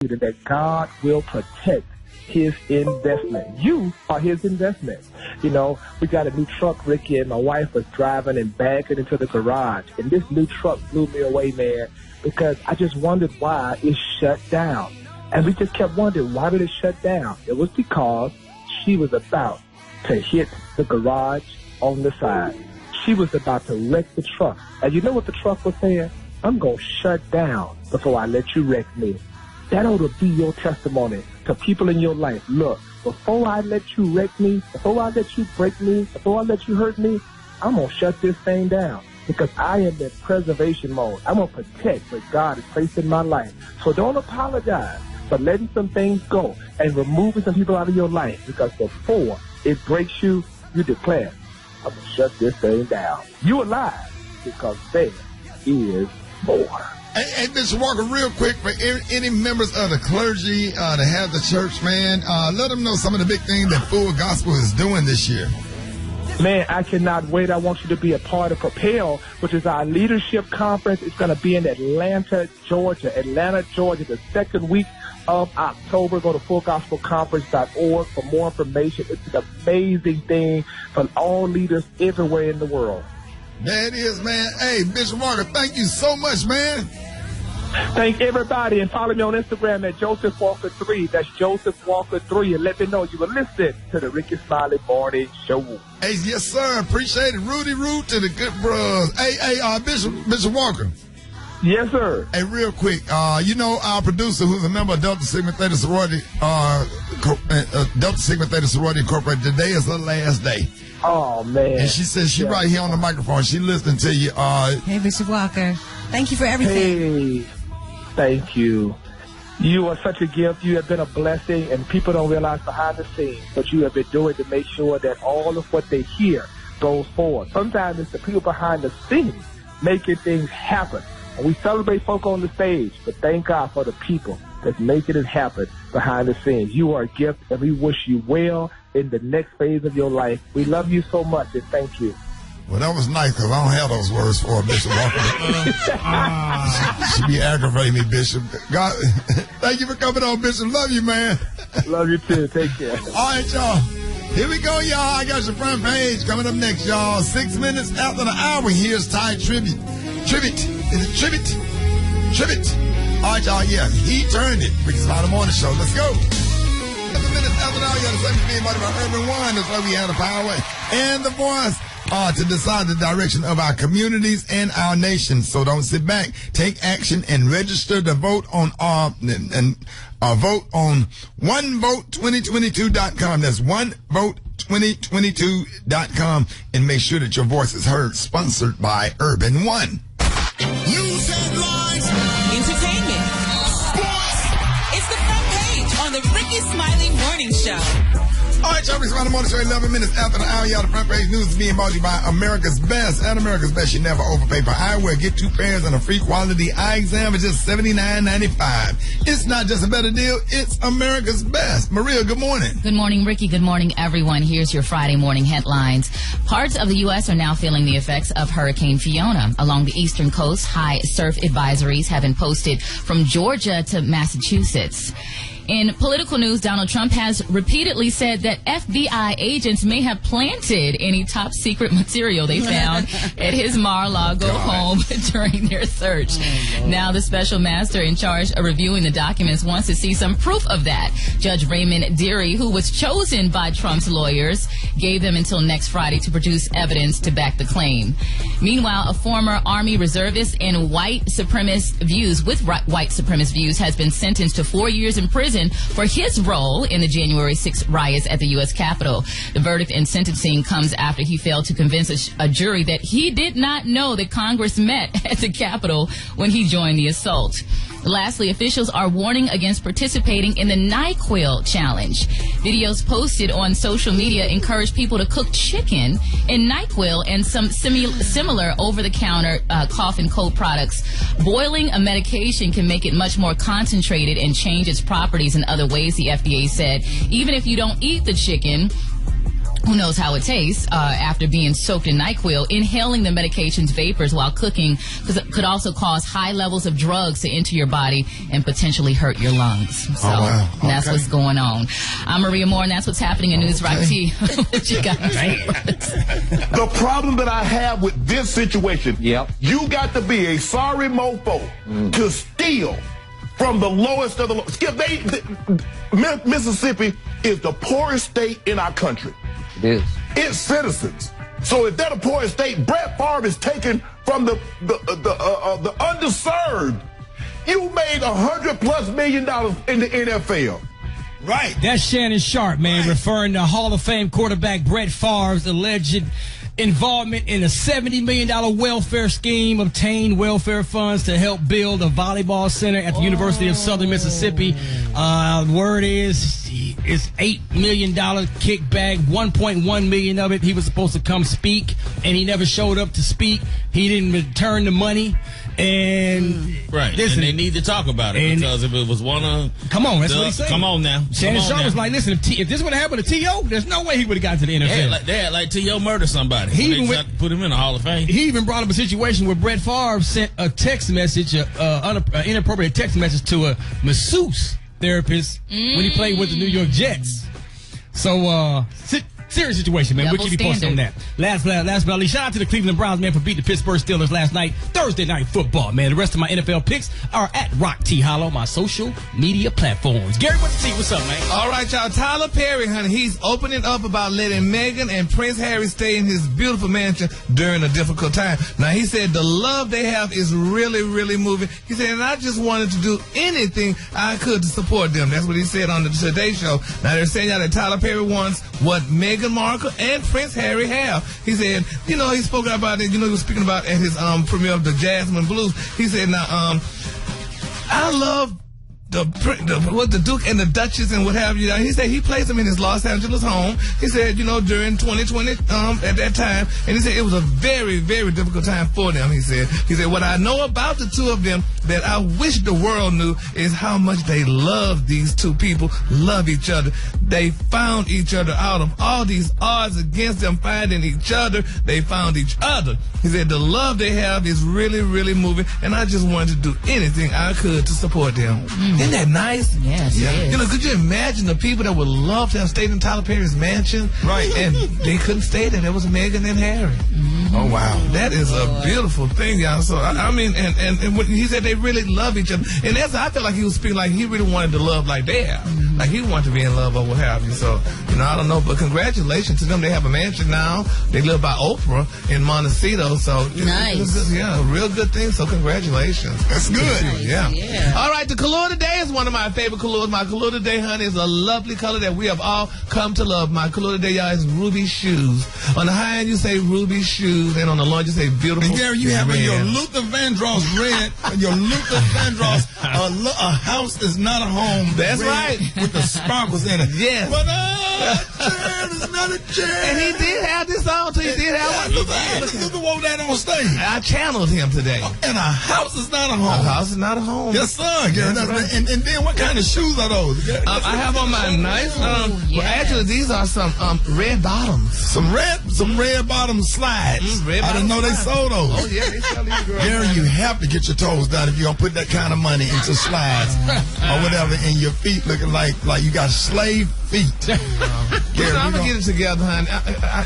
that God will protect his investment. You are his investment. You know, we got a new truck, Ricky, and my wife was driving and backing into the garage. And this new truck blew me away, man, because I just wondered why it shut down. And we just kept wondering, why did it shut down? It was because she was about to hit the garage on the side. She was about to wreck the truck. And you know what the truck was saying? I'm going to shut down before I let you wreck me. That ought to be your testimony to people in your life. Look, before I let you wreck me, before I let you break me, before I let you hurt me, I'm going to shut this thing down because I am in preservation mode. I'm going to protect what God has placed in my life. So don't apologize for letting some things go and removing some people out of your life, because before it breaks you, you declare, I'm going to shut this thing down. You alive because there is more. Hey, Bishop Walker, real quick, for any members of the clergy to have the church, man, let them know some of the big things that Full Gospel is doing this year. Man, I cannot wait. I want you to be a part of Propel, which is our leadership conference. It's going to be in Atlanta, Georgia. The second week of October. Go to fullgospelconference.org for more information. It's an amazing thing for all leaders everywhere in the world. There it is, man. Hey, Bishop Walker, thank you so much, man. Thank everybody, and follow me on Instagram at Joseph Walker 3. That's Joseph Walker 3, and let me know you were listening to the Rickey Smiley Morning Show. Hey, yes, sir. Appreciate it. Rudy Root to the good bros. Hey, Bishop Walker. Yes, sir. Hey, real quick, you know our producer, who's a member of Delta Sigma Theta Sorority, Delta Sigma Theta Sorority Incorporated. Today is her last day. Oh, man. And she says she right here on the microphone. She listening to you. Hey, Bishop Walker. Thank you for everything. Hey, thank you. You are such a gift. You have been a blessing, and people don't realize behind the scenes what you have been doing to make sure that all of what they hear goes forward. Sometimes it's the people behind the scenes making things happen. And we celebrate folk on the stage, but thank God for the people that's making it happen behind the scenes. You are a gift, and we wish you well in the next phase of your life. We love you so much, and thank you. Well, that was nice, because I don't have those words for her, Bishop Walker. She be aggravating me, Bishop. God, thank you for coming on, Bishop. Love you, man. Love you, too. Take care. All right, y'all. Here we go, y'all. I got your front page coming up next, y'all. 6 minutes after the hour, here's Ty Tribute. Is it Tribute? All right, y'all, yeah. He turned it. Rickey Smiley Morning Show. Let's go. 7 minutes after the hour, y'all. The same being by Urban One. That's why we have the power and the voice to decide the direction of our communities and our nation. So don't sit back. Take action and register to vote on vote on onevote2022.com. That's onevote2022.com, and make sure that your voice is heard. Sponsored by Urban One. News headlines, entertainment, sports. It's the front page on the Rickey Smiley Morning Show. All right, y'all, Rickey Smiley Morning Show, 11 minutes after the hour. Y'all, the front page news is being brought to you by America's Best. At America's Best, you never overpay for eyewear. Get 2 pairs and a free quality eye exam for just $79.95. It's not just a better deal, it's America's Best. Maria, good morning. Good morning, Ricky. Good morning, everyone. Here's your Friday morning headlines. Parts of the U.S. are now feeling the effects of Hurricane Fiona. Along the eastern coast, high surf advisories have been posted from Georgia to Massachusetts. In political news, Donald Trump has repeatedly said that FBI agents may have planted any top secret material they found at his Mar-a-Lago home during their search. Now the special master in charge of reviewing the documents wants to see some proof of that. Judge Raymond Dearie, who was chosen by Trump's lawyers, gave them until next Friday to produce evidence to back the claim. Meanwhile, a former Army reservist and white supremacist views has been sentenced to 4 years in prison for his role in the January 6th riots at the U.S. Capitol. The verdict and sentencing comes after he failed to convince a jury that he did not know that Congress met at the Capitol when he joined the assault. Lastly, officials are warning against participating in the NyQuil challenge. Videos posted on social media encourage people to cook chicken in NyQuil and some similar over-the-counter cough and cold products. Boiling a medication can make it much more concentrated and change its properties in other ways, the FDA said. Even if you don't eat the chicken, who knows how it tastes, after being soaked in NyQuil, inhaling the medication's vapors while cooking could also cause high levels of drugs to enter your body and potentially hurt your lungs. So that's what's going on. I'm Maria Moore, and that's what's happening in News Rock T. What you got? The problem that I have with this situation, you got to be a sorry mofo to steal from the lowest of the low. Skip, Mississippi is the poorest state in our country. It is. Its citizens. So if they're the poorest state, Brett Favre is taken from the underserved. You made $100+ million in the NFL. Right. That's Shannon Sharp, man, referring to Hall of Fame quarterback Brett Favre's alleged involvement in a $70 million welfare scheme, obtained welfare funds to help build a volleyball center at the University of Southern Mississippi. Word is it's $8 million kickback, $1.1 million of it. He was supposed to come speak, and he never showed up to speak. He didn't return the money. And listen, and they need to talk about it, because if it was one of come on, that's what he said. Come on now. Shannon Sharp was like, listen, if this would have happened to T.O., there's no way he would have gotten to the NFL. They had like T.O. murder somebody. He even put him in the Hall of Fame. He even brought up a situation where Brett Favre sent a text message, an inappropriate text message to a masseuse therapist when he played with the New York Jets. So, serious situation, man. We'll keep you posted on that. Last but not least, shout out to the Cleveland Browns, man, for beating the Pittsburgh Steelers last night. Thursday Night Football, man. The rest of my NFL picks are at Rock T Hollow, my social media platforms. Gary, what's up, man? All right, y'all. Tyler Perry, honey, he's opening up about letting Meghan and Prince Harry stay in his beautiful mansion during a difficult time. Now, he said the love they have is really, really moving. He said, and I just wanted to do anything I could to support them. That's what he said on the Today Show. Now, they're saying that Tyler Perry wants what Meghan Markle and Prince Harry have. He said, he spoke about it, he was speaking about at his premiere of the Jasmine Blues. He said, now, I love the Duke and the Duchess and what have you. He said he plays them in his Los Angeles home. He said, during 2020, at that time, and he said it was a very, very difficult time for them. He said, what I know about the two of them that I wish the world knew is how much they love these two people, love each other. They found each other out of all these odds against them finding each other. They found each other. He said the love they have is really, really moving, and I just wanted to do anything I could to support them. Isn't that nice? Yes, it is. Could you imagine the people that would love to have stayed in Tyler Perry's mansion? Right. And they couldn't stay there. There was Meghan and Harry. Oh, wow. That is a beautiful thing, y'all. So, I mean, and when he said they really love each other. And that's, I feel like he was speaking like he really wanted to love like they have. Like he wanted to be in love or what have you. So, I don't know. But congratulations to them. They have a mansion now. They live by Oprah in Montecito. So, nice. A real good thing. So, congratulations. That's good. Yeah. All right. The color today is one of my favorite colors. My color today, honey, is a lovely color that we have all come to love. My color today, y'all, is ruby shoes. On the high end, you say ruby shoes, and on the low, you say beautiful. And Gary, you have your Luther Vandross red, your Luther Vandross, a house is not a home. That's red right. With the sparkles in it. Yes. But a chair is not a chair. And he did have this on, too. He did have one. Luther wore that on stage. I channeled him today. And a house is not a home. A house is not a home. Yes, sir, Gary. Right. And then what kind of shoes are those? I have on my nice, well, actually, these are some red bottoms. Some red bottom slides. I didn't know they sold those. Oh, yeah, they sell these girls. Gary, you have to get your toes done if you're going to put that kind of money into slides or whatever, and your feet looking like you got slave feet. Gary, I'm going to get it together, honey.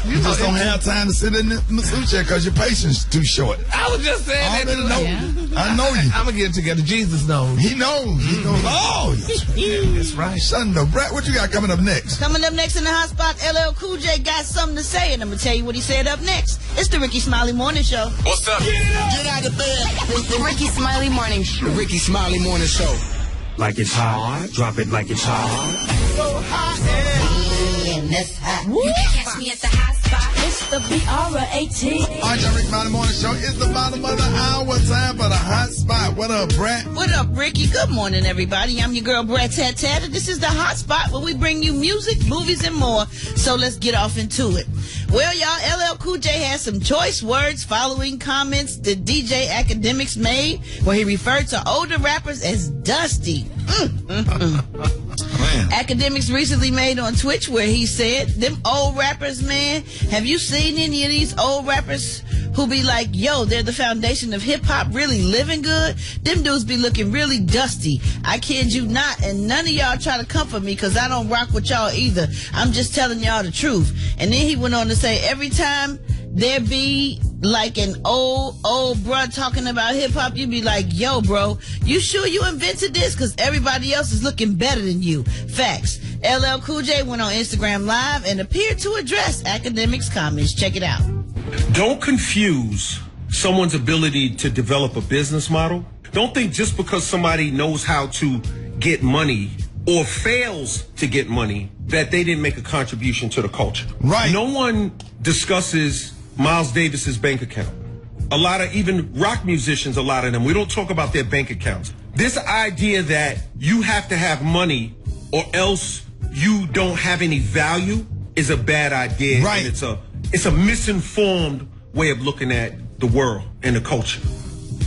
You just don't have time to sit in the masseuse chair because your patience too short. I was just saying that. I know you. I'm going to get it together. Jesus knows. He knows. He knows. Oh, that's right. Shundo. Brett, what you got coming up next? Coming up next in the hot spot, LL Cool J got something to say, and I'm going to tell you what he said up next. It's the Rickey Smiley Morning Show. What's up? Get out of bed. With the Rickey Smiley Morning Show. Rickey Smiley Morning Show. Like it's hot. Drop it like it's hot. So hot and that's hot. You can catch me at the hot spot. It's the B-R-A-T. All right, y'all, Rickey Smiley Morning Show. It's the bottom of the hour. Time for the hot spot. What up, Brett? What up, Ricky? Good morning, everybody. I'm your girl, Brett Tat Tat, and this is the hot spot where we bring you music, movies, and more. So let's get off into it. Well, y'all, LL Cool J has some choice words following comments the DJ Academics made where he referred to older rappers as dusty. Man. Academics recently made on Twitch where he said, them old rappers, man, have you seen any of these old rappers who be like, yo, they're the foundation of hip-hop, really living good? Them dudes be looking really dusty. I kid you not, and none of y'all try to comfort me because I don't rock with y'all either. I'm just telling y'all the truth. And then he went on to say, every time there be like an old bruh talking about hip-hop, you be like, yo, bro, you sure you invented this? Because everybody else is looking better than you. Facts. LL Cool J went on Instagram Live and appeared to address academics' comments. Check it out. Don't confuse someone's ability to develop a business model. Don't think just because somebody knows how to get money or fails to get money that they didn't make a contribution to the culture. Right. No one discusses Miles Davis's bank account. A lot of even rock musicians, a lot of them, we don't talk about their bank accounts. This idea that you have to have money or else you don't have any value is a bad idea. Right. And it's a misinformed way of looking at the world and the culture.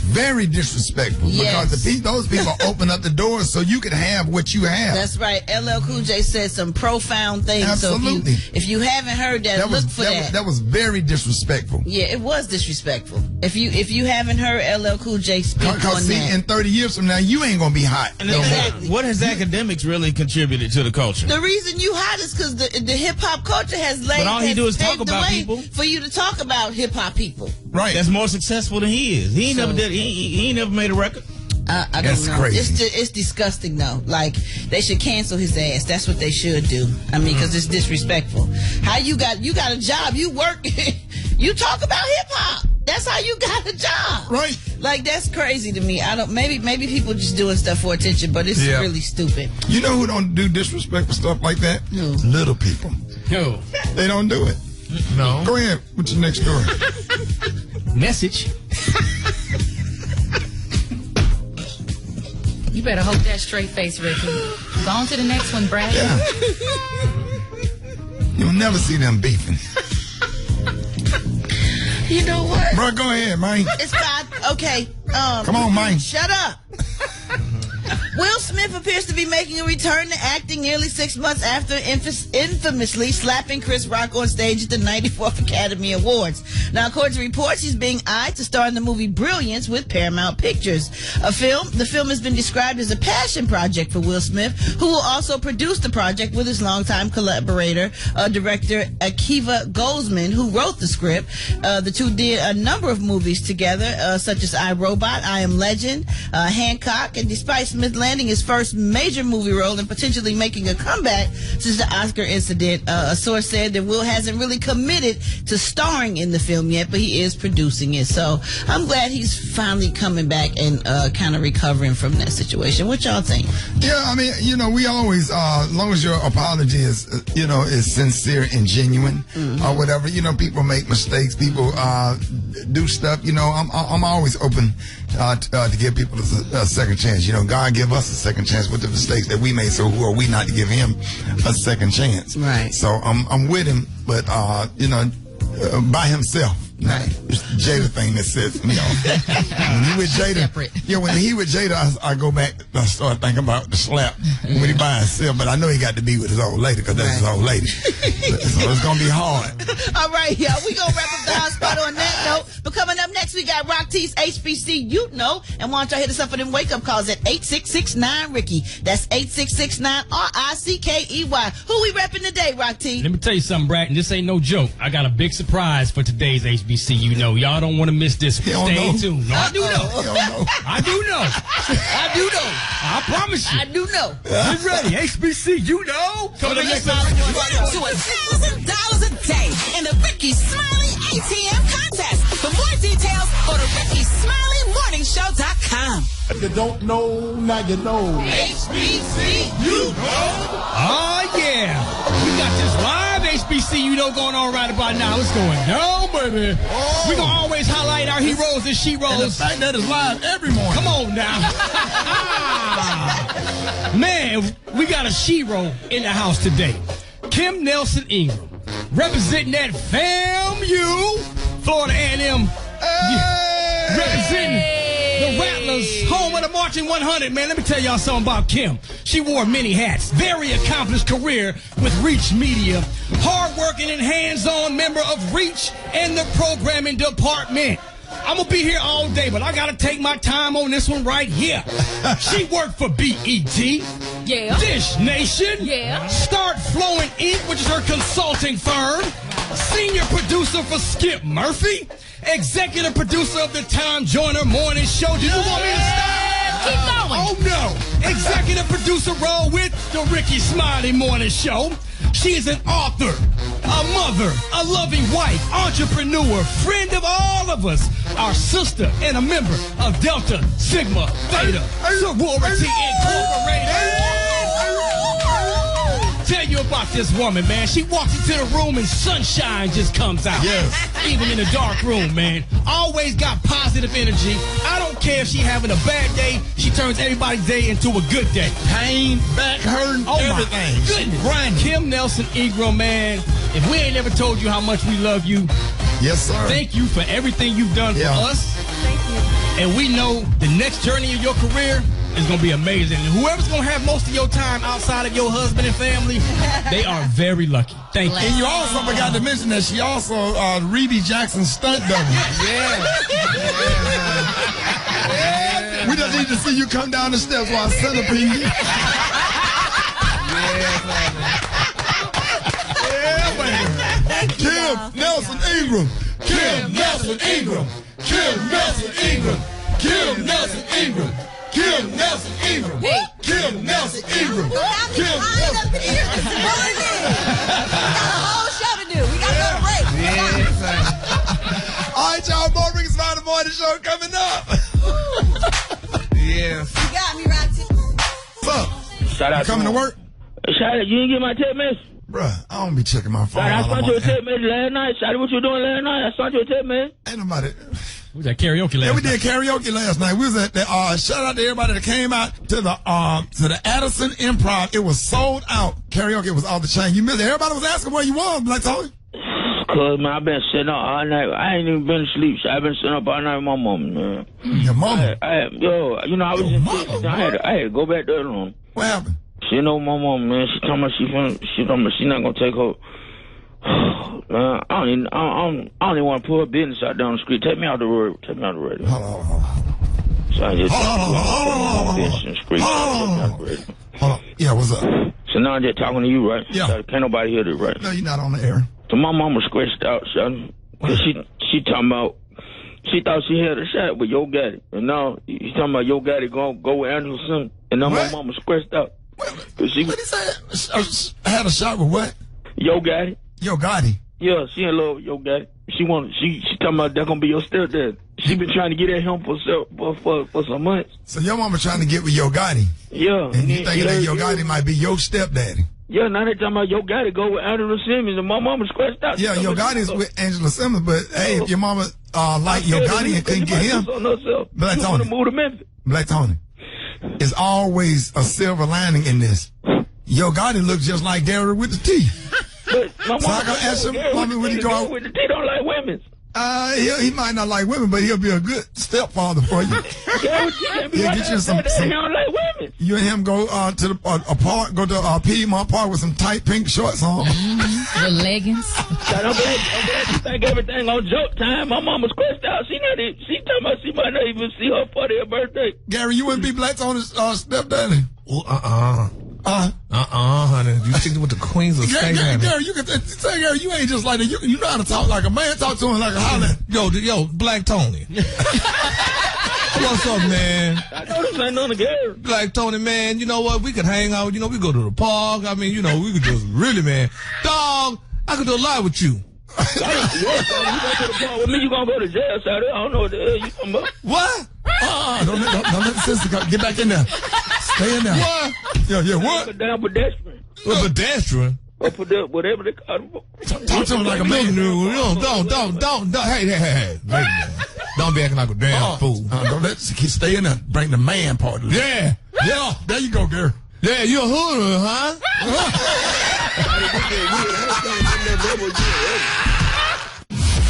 Very disrespectful, Yes. because those people open up the doors so you can have what you have. That's right. LL Cool J said some profound things. Absolutely. So if you haven't heard that, look for that. That was very disrespectful. Yeah, it was disrespectful. If you haven't heard LL Cool J speak on Because that. in 30 years from now, you ain't gonna be hot. And no more. Exactly. what has academics really contributed to the culture? The reason you hot is because the hip hop culture has laid. But all he do is talk paved the about way people. for you to talk about hip hop people. Right. That's more successful than he is. He ain't never did. He ain't never made a record. I don't That's know. crazy. It's disgusting though. Like they should cancel his ass. That's what they should do. I mean, because it's disrespectful. How you got a job? You work. You talk about hip hop. That's how you got a job. Right. Like that's crazy to me. I don't. Maybe people just doing stuff for attention, but it's really stupid. You know who don't do disrespectful stuff like that? Who? Little people. No. They don't do it. No. Go ahead. What's your next story? Message. You better hold that straight face, Ricky. Go on to the next one, Brad. Yeah. You'll never see them beefing. You know what? Bro, go ahead, man. It's not okay. Come on, man. Shut up. Will Smith appears to be making a return to acting nearly 6 months after infamously slapping Chris Rock on stage at the 94th Academy Awards. Now, according to reports, he's being eyed to star in the movie Brilliance with Paramount Pictures. The film has been described as a passion project for Will Smith, who will also produce the project with his longtime collaborator, director Akiva Goldsman, who wrote the script. The two did a number of movies together, such as I, Robot, I Am Legend, Hancock, and despite Smith landing his first major movie role and potentially making a comeback since the Oscar incident, a source said that Will hasn't really committed to starring in the film yet, but he is producing it. So I'm glad he's finally coming back and kind of recovering from that situation. What y'all think? Yeah, I mean, we always, as long as your apology is, is sincere and genuine or whatever, people make mistakes, people do stuff, I'm always open to give people a second chance. God give us a second chance with the mistakes that we made, so who are we not to give him a second chance? Right. So I'm with him, but, by himself. Right. It's the Jada thing that sets me off. When he with Jada, when he with Jada, I go back, I start thinking about the slap when he by himself. But I know he got to be with his old lady because that's his old lady. So it's gonna be hard. All right, y'all. We gonna wrap up the hot spot on that note. But coming up next, we got Rock T's HBC. And why don't y'all hit us up for them wake up calls at 8669-RICKY. That's 8669-RICKEY. Who we repping today, Rock T? Let me tell you something, Brad, and this ain't no joke. I got a big surprise for today's HBC. Y'all don't want to miss this. Stay tuned. No, I do know. I do know. I do know. I promise you. I do know. Get ready. HBC, Coming up next to $1,000 a day in the Rickey Smiley ATM contest. For more details, go to RickeySmileyMorningShow.com. If you don't know, now you know. HBC, Oh, yeah. We got this live HBC, going on right about now. It's going down, baby. We're going to always highlight our heroes and she-rolls. And the fact that it's live every morning. Come on now. Man, we got a she-roll in the house today. Kim Nelson Ingram, representing that FAMU, Florida A&M. Representing The Rattlers, home of the Marching 100, man. Let me tell y'all something about Kim. She wore many hats. Very accomplished career with Reach Media. Hardworking and hands-on member of Reach and the programming department. I'm going to be here all day, but I got to take my time on this one right here. She worked for BET. Yeah. Dish Nation. Yeah. Start Flowing Inc., which is her consulting firm. Senior producer for Skip Murphy. Executive producer of the Tom Joyner Morning Show. Do you want me to stop? Keep going. Oh, no. Executive producer role with the Rickey Smiley Morning Show. She is an author, a mother, a loving wife, entrepreneur, friend of all of us, our sister, and a member of Delta Sigma Theta Sorority Incorporated. Tell you about this woman, man. She walks into the room and sunshine just comes out. Yes. Even in a dark room, man. Always got positive energy. I don't care if she having a bad day. She turns everybody's day into a good day. Pain, back hurting, everything. My goodness. Grinding. Kim Nelson Ingram, man. If we ain't ever told you how much we love you, yes, sir. Thank you for everything you've done for us. Thank you. And we know the next journey of your career is going to be amazing. And whoever's going to have most of your time outside of your husband and family, they are very lucky. Thank you. And you also forgot to mention that she also Reedy Jackson's stunt double. Yeah. We just need to see you come down the steps while centipede. Kim Nelson Ingram. Kim Nelson Ingram. Kim Nelson Ingram. Kim Nelson Ingram. Kim Nelson Ingram. Hey. Kim Nelson Ingram. Kim Nelson Ingram. We got a whole show to do. We got to go to break. All right, y'all. More Rickey Smiley Morning Show coming up. Yes. You got me right, too. What's up? Shout out You coming to work? Shout out. You didn't get my text message? Bruh, I don't be checking my phone. I sent you a text message last night. Shout out what you doing last night. I sent you a text message. Ain't nobody. We was at karaoke last night. Yeah, we did karaoke last night. We was at the, shout out to everybody that came out to the Addison Improv. It was sold out. Karaoke was off the chain. You missed it. Everybody was asking where you was, Black Tony. Cause, man, I've been sitting up all night. I ain't even been asleep. So I've been sitting up all night with my mom, man. Your mama? I was in Texas. I had to go back there alone. What happened? She know my mom, man. She told me she not gonna take her. Man, I don't even want to put her business out down the street. Take me out the road. Take me out the radio. Hold on. So I just Hold on. Yeah, what's up? So now I'm just talking to you, right? Yeah. So can't nobody hear this, right? No, you're not on the air. So my mama scratched out, son. Cause she talking about, she thought she had a shot with Yo Gotti. And now he's talking about Yo Gotti go with Angela Simmons. And now my mama scratched out. What he said? I had a shot with what? Yo Gotti. Yo Gotti. Yeah, she in love with Yo Gotti. She talking about that gonna be your stepdad. She been trying to get at him for some months. So your mama trying to get with Yo Gotti. Yeah. And you thinking that Yo Gotti might be your stepdaddy. Yeah, now they talking about Yo Gotti go with Angela Simmons, and my mama scratched out. Yeah, Yo Gotti's with Angela Simmons, but hey, if your mama like Yo Gotti and couldn't get him, Black Tony. Black Tony. There's always a silver lining in this. Yo Gotti looks just like Derek with the T. But my mama, so I gotta ask him, mommy, when he go out with the T, don't like women. He might not like women, but he'll be a good stepfather for you. He'll get you some. He don't like women. You and him go to the park, go to Piedmont Park with some tight pink shorts on. The leggings. I'm glad you think everything on joke time. My mama's crushed out. She talking about she might not even see her 40th birthday. Gary, you wouldn't be Black Tony's stepdaddy. Honey. You sticking with the queens of state, Gary, you can say, Gary, you ain't just like that. You know how to talk like a man. Talk to him like a Holland. Yo, Black Tony. What's up, man? I know this ain't none of Gary. Black Tony, man, you know what? We could hang out. You know, we go to the park. I mean, you know, we could just really, man. Dog, I could do a lot with you. You go to the park with me, you gonna go to jail, Saturday. I don't know what the hell you talking about. What? Don't let the sister go. Get back in there. Stay in there. What? Yeah, what? A damn pedestrian. A pedestrian? Or whatever they call it. Talk to him like a man. Don't. Hey. Don't be acting like a damn fool. Don't let stay in there. Bring the man part of it. Yeah. There you go, Gary. Yeah, you a hooter, huh?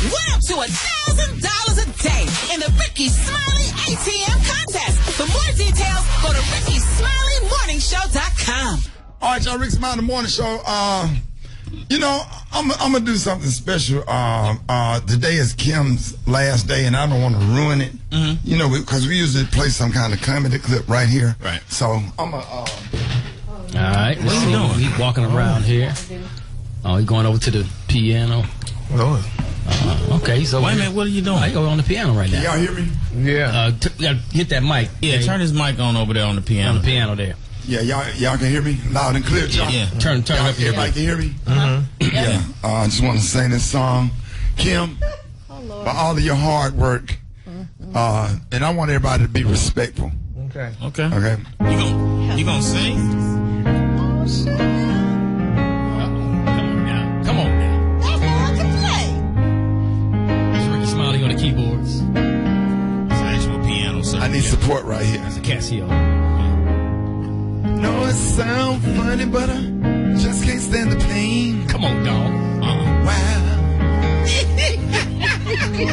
Win up to $1,000 a day in the Rickey Smiley ATM contest. For more details, go to RickySmileyMorningShow.com. All right, y'all, Rickey Smiley Morning Show. You know, I'm gonna do something special. Today is Kim's last day, and I don't want to ruin it. You know, because we usually play some kind of comedy clip right here. Right. So I'm gonna. All right, what are you doing? He's walking around here. Oh, he's going over to the piano. Okay, so wait a minute, what are you doing? I go on the piano right now. Y'all hear me? Yeah. Hit that mic. Yeah, turn his mic on over there on the piano. On the piano there. Yeah, y'all can hear me loud and clear, John. Yeah. Turn it up here. Everybody can hear me? Yeah. I just want to sing this song. Kim, for all of your hard work, and I want everybody to be respectful. Okay. Okay. You gonna sing? Come on now. That's all I can play. It's Rickey Smiley on the keyboards. It's actual piano, sir. I need support right here. It's a Casio. No, it sounds funny, but I just can't stand the pain. Come on, dog. Wow.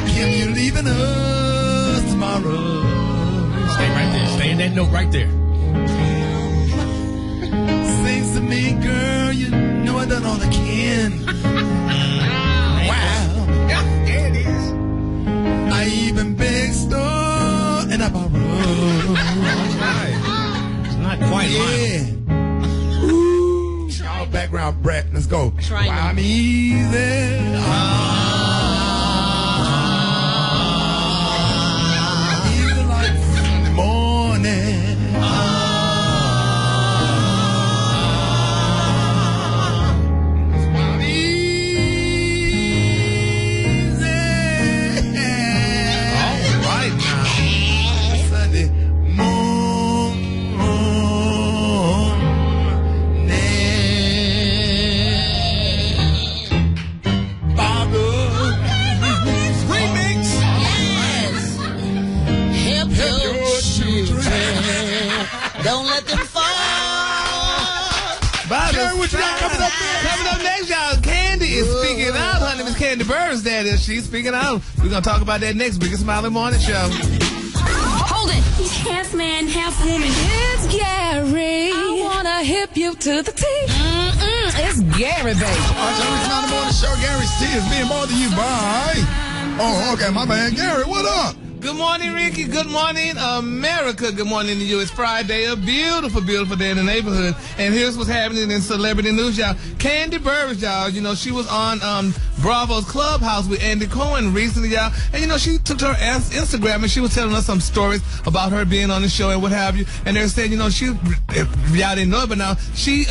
Kim, you leaving us tomorrow. Stay right there. Stay in that note right there. Sings to me, girl, you know I done all I can. Wow. There it is. I even begged store and I borrowed. Not quite Yeah. Ooh, y'all background brat. Let's go. Trying to- I'm easy. Easy like Sunday morning. I'm easy. All right now. Sunday Don't let them fall. Karen, what you got coming up there? Coming up next, y'all, Candy is speaking out. Her name is Candy Burns, that is. She's speaking out. We're going to talk about that next. Rickey Smiley Morning Show. Hold it. Half man, half woman. It's Gary. I wanna hip you to the teeth. It's Gary, baby. All right, y'all, Rickey Smiley Morning Show. Gary's tea is being brought to you by... Oh, okay, my bad. Gary, what up? Good morning, Ricky. Good morning, America. Good morning to you. It's Friday, a beautiful, beautiful day in the neighborhood. And here's what's happening in celebrity news, y'all. Candy Burns, y'all. You know, she was on Bravo's Clubhouse with Andy Cohen recently, y'all. And, you know, she took to her Instagram and she was telling us some stories about her being on the show and what have you. And they're saying, you know, she, if y'all didn't know it, but now she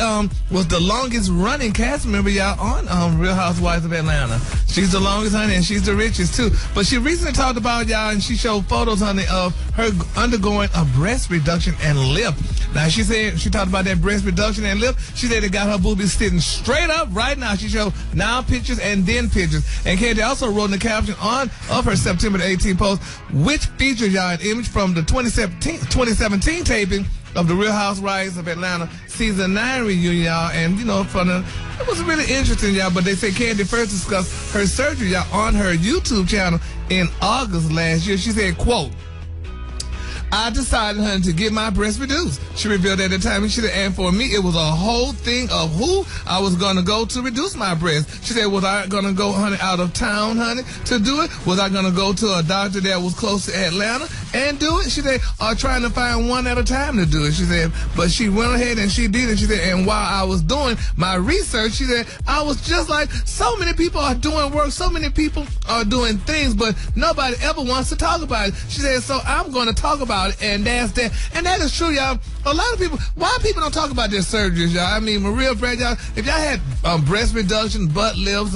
was the longest running cast member, y'all, on Real Housewives of Atlanta. She's the longest, honey, and she's the richest, too. But she recently talked about, y'all, and she showed photos, honey, of her undergoing a breast reduction and lip. Now, she said, she talked about that breast reduction and lip. She said it got her boobies sitting straight up right now. She showed now pictures and then pictures. And Candy also wrote in the caption of her September the 18th post, which features, y'all, an image from the 2017 taping of the Real Housewives of Atlanta season 9 reunion, y'all. And, you know, it was really interesting, y'all. But they say Candy first discussed her surgery, y'all, on her YouTube channel in August last year. She said, quote, I decided, honey, to get my breast reduced. She revealed at the time, and for me, it was a whole thing of who I was going to go to reduce my breast. She said, was I going to go, honey, out of town, honey, to do it? Was I going to go to a doctor that was close to Atlanta and do it? She said, trying to find one at a time to do it. She said, but she went ahead and she did it. She said, and while I was doing my research, she said, I was just like, so many people are doing work, so many people are doing things, but nobody ever wants to talk about it. She said, so I'm going to talk about it, and that's that. And that is true, y'all. A lot of people, why people don't talk about their surgeries, y'all? I mean, Maria, Fred, y'all, if y'all had breast reduction, butt lifts,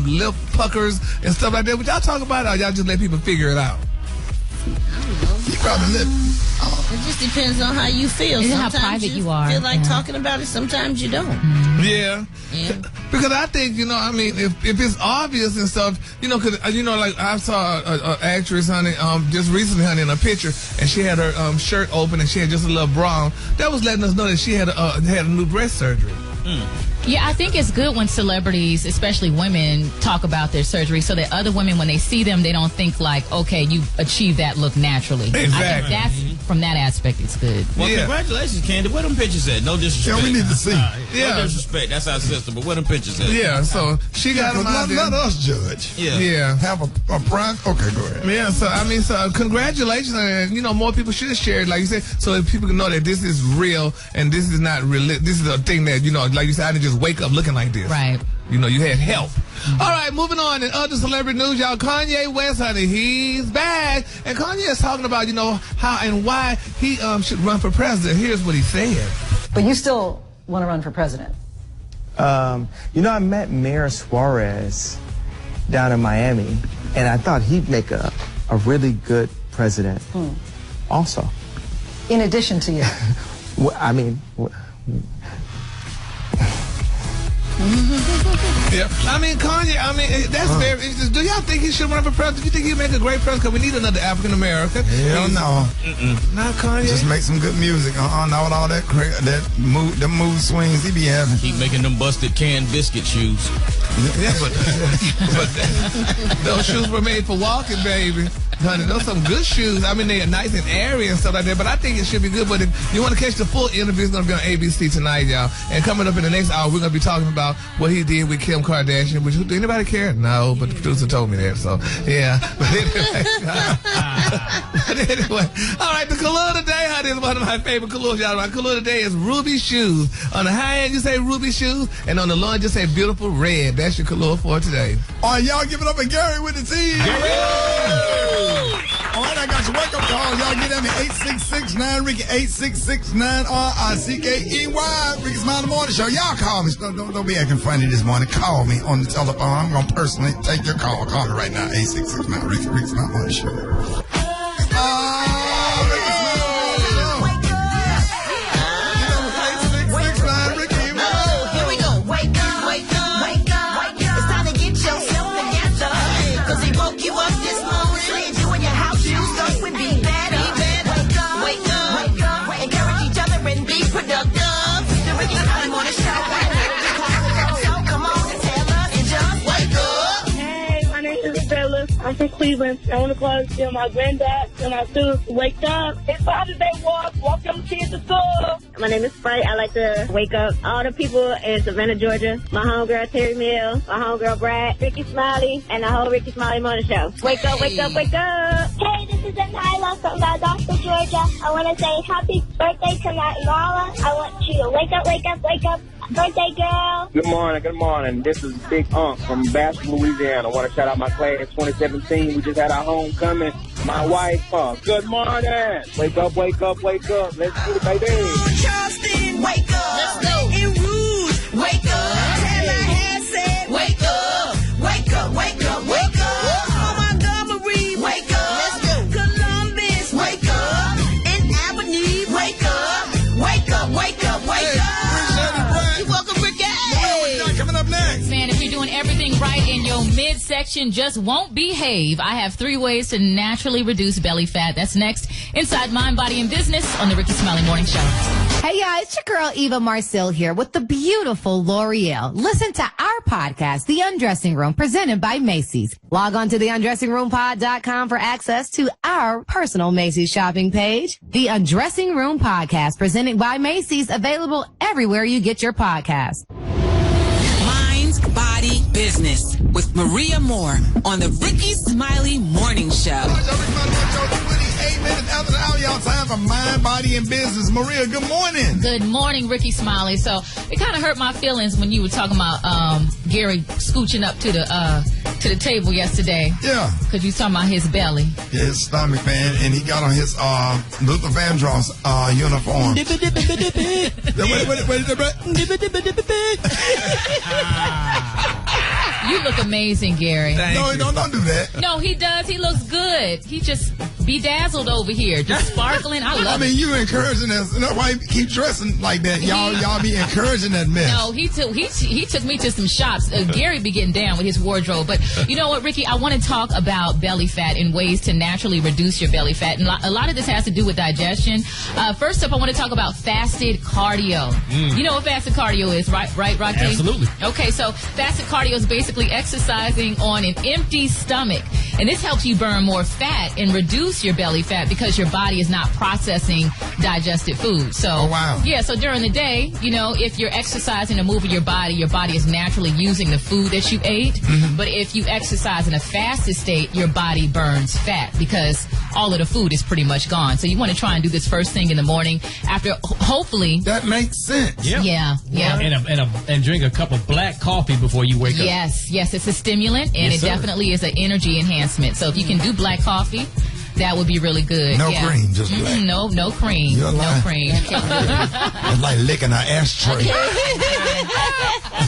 lip puckers, and stuff like that, would y'all talk about it, or y'all just let people figure it out? You probably live. It just depends on how you feel. It's how Sometimes private you are. Feel like talking about it. Sometimes you don't. Yeah. Because I think, you know, I mean, if it's obvious and stuff, you know, because, you know, like I saw an actress, honey, just recently, honey, in a picture, and she had her shirt open and she had just a little bra on. That was letting us know that she had a new breast surgery. Yeah, I think it's good when celebrities, especially women, talk about their surgery so that other women, when they see them, they don't think like, okay, you achieved that look naturally. Exactly. I think that's, from that aspect, it's good. Well, congratulations, Candy. Where them pictures at? No disrespect. Yeah, we need to see. No disrespect. That's our sister, but where them pictures at? Yeah, so she got them out there. Let us judge. Yeah. Have a prize. Okay, go ahead. Yeah, so congratulations, and more people should share it, like you said, so that people can know that this is real and this is not real. This is a thing that like you said, I didn't just wake up looking like this. Right. You had help. All right, moving on. In other celebrity news, y'all, Kanye West, honey, he's back, and Kanye is talking about how and why he should run for president. Here's what he said. But you still want to run for president? I met Mayor Suarez down in Miami, and I thought he'd make a really good president also. In addition to you? I mean... Yeah, Kanye, that's very interesting. Do y'all think he should run for president? Do you think he'd make a great president? Because we need another African American. Hell no. Not Kanye. Just make some good music. Not with all that mood swings he be having. Keep making them busted canned biscuit shoes. Yeah, but those shoes were made for walking, baby. Honey, those some good shoes. They are nice and airy and stuff like that, but I think it should be good. But if you want to catch the full interview, it's going to be on ABC tonight, y'all. And coming up in the next hour, we're going to be talking about what he did with Kim Kardashian. Which, do anybody care? No, but the producer told me that, so yeah. But anyway, all right, the color today, honey, is one of my favorite colors, y'all. My color today is ruby shoes. On the high end, you say ruby shoes, and on the low end, you say beautiful red. That's your color for today. All right, y'all give it up for Gary with the T. All right, I got your wake-up call. Y'all get at me, 866-9-RICKY, 866-9-RICKEY. Rickey Smiley Morning Show. Y'all call me. Don't be acting funny this morning. Call me on the telephone. I'm going to personally take your call. Call me right now, 866-9-RICKY, Rickey Smiley Morning Show. Rickey Smiley Morning Show. 866-9-RICKY, here we go. Here we go. Wake up, wake up, wake up. It's time to get yourself together. Cause he woke you up this morning. You in your house, you stuck with be better. Wake up, wake up, wake up. Encourage each other and be productive. The Rickey Smiley Morning Show. So come on and tell us and just wake up. Hey, my name is Bella. I'm from Cleveland. I want to call to my granddad and my students wake up. It's Father's Day walk. Walk them kids to school. My name is Sprite. I like to wake up all the people in Savannah, Georgia. My homegirl Terry Mill, my homegirl Brad, Rickey Smiley, and the whole Rickey Smiley Morning Show. Wake up, wake up, wake up. Hey, this is Nyla from Valdosta, Georgia. I want to say happy birthday to Nyla. I want you to wake up, wake up, wake up. Birthday girl. Good morning. This is Big Unc from Baton, Louisiana. I want to shout out my class 2017. We just had our homecoming. My wife, good morning. Wake up, wake up, wake up. Let's get it, baby. Charleston, wake up. Let's go. In Rouge, wake up. Tallahassee said, wake up. Wake up, wake up, wake up. Montgomery, wake up. Let's go. Columbus, wake up. In Albany, wake up. Wake up, wake up, wake up. You're welcome, Ricky. Coming up next. Man, if you're doing everything right in your midsection just won't behave, I have 3 ways to naturally reduce belly fat. That's next inside Mind, Body, and Business on the Rickey Smiley Morning Show. Hey, y'all, it's your girl Eva Marcel here with the beautiful L'Oreal. Listen to our podcast, The Undressing Room, presented by Macy's. Log on to theundressingroompod.com for access to our personal Macy's shopping page. The Undressing Room Podcast, presented by Macy's, available everywhere you get your podcast. Mind, Body, Business with Maria Moore on the Rickey Smiley Morning Show. 8 minutes after the hour, y'all. Time for Mind, Body, and Business. Maria, good morning. Good morning, Rickey Smiley. So it kind of hurt my feelings when you were talking about Gary scooching up to the table yesterday. Yeah. Because you talking about his belly. Yeah, his stomach, man, and he got on his Luther Vandross uniform. You look amazing, Gary. No, don't do that. No, he does. He looks good. He just bedazzled over here, just sparkling. I love it. you encouraging us. You know why you keep dressing like that? Y'all be encouraging that mess. No, he took me to some shops. Gary be getting down with his wardrobe. But you know what, Ricky? I want to talk about belly fat and ways to naturally reduce your belly fat. And a lot of this has to do with digestion. First up, I want to talk about fasted cardio. You know what fasted cardio is, right, Rocky? Absolutely. Okay, so fasted cardio is basically exercising on an empty stomach. And this helps you burn more fat and reduce your belly fat because your body is not processing digested food. So, yeah, so during the day, you know, if you're exercising and moving your body is naturally using the food that you ate. But if you exercise in a fasted state, your body burns fat because all of the food is pretty much gone. So you want to try and do this first thing in the morning after, hopefully. That makes sense. Yeah. And drink a cup of black coffee before you wake up. Yes, it's a stimulant, and it definitely is an energy enhancement. So if you can do black coffee, that would be really good. No cream, just black. No cream. You're lying. No cream. It's like licking an ashtray.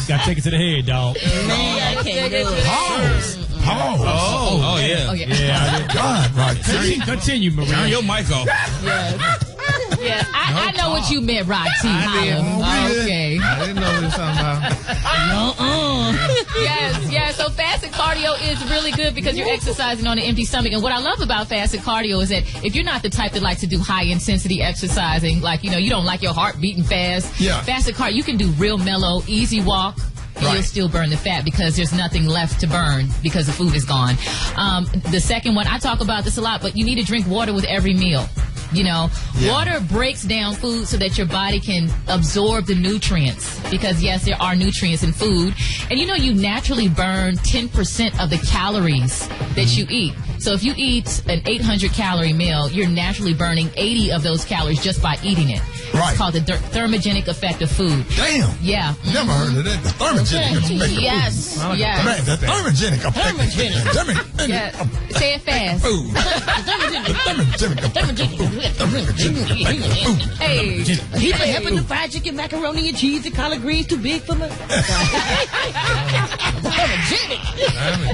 Gotta take it to the head, dog. Man, I can't do it. Pause. Oh, yeah. Yeah. God, right. Continue, Maria. Turn your mic off. Yeah, I know what you meant, Rock T. Okay. I didn't know what you were talking about. Yes. So fasted cardio is really good because you're exercising on an empty stomach. And what I love about fasted cardio is that if you're not the type that likes to do high intensity exercising, like, you know, you don't like your heart beating fast. Fasted cardio, you can do real mellow, easy walk. And you'll still burn the fat because there's nothing left to burn because the food is gone. The second one, I talk about this a lot, but you need to drink water with every meal. You know, water breaks down food so that your body can absorb the nutrients because, yes, there are nutrients in food. And, you know, you naturally burn 10% of the calories that you eat. So if you eat an 800-calorie meal, you're naturally burning 80 of those calories just by eating it. Right. It's called the thermogenic effect of food. Damn. Yeah. Never heard of that. The thermogenic effect of food. Yes. Man, the thermogenic effect of food. Yeah. Say it fast. Food. Hey. He been helping the fried chicken, macaroni, and cheese, and collard greens too big for me.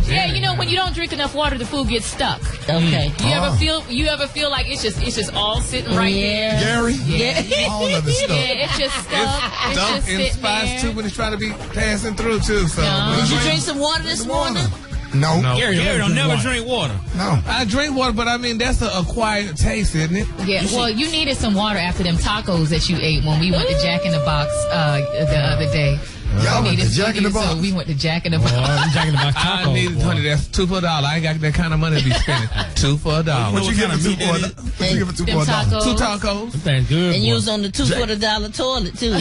Yeah, you know, when you don't drink enough water, the food gets stuck. Okay. You ever feel like it's just all sitting right there? Gary? Yeah. All of it's stuck. Yeah, it's just stuck. It's Dump just in sitting spots there. too when he's trying to be passing through too. So Did you drink some water this morning? No. Gary don't never drink water. No. I drink water, but I mean that's an acquired taste, isn't it? Yeah, well, you needed some water after them tacos that you ate when we went to Jack in the Box the other day. Y'all went to Jack in the Box? So we went to Jack in the Box. Jack in the Box taco. I needed honey. That's $2 for $1. I ain't got that kind of money to be spending. $2 for $1. What you give for $2 for $1? What you give for $2 for $1? 2 tacos. That's good. And you was on the $2 for $1 toilet too.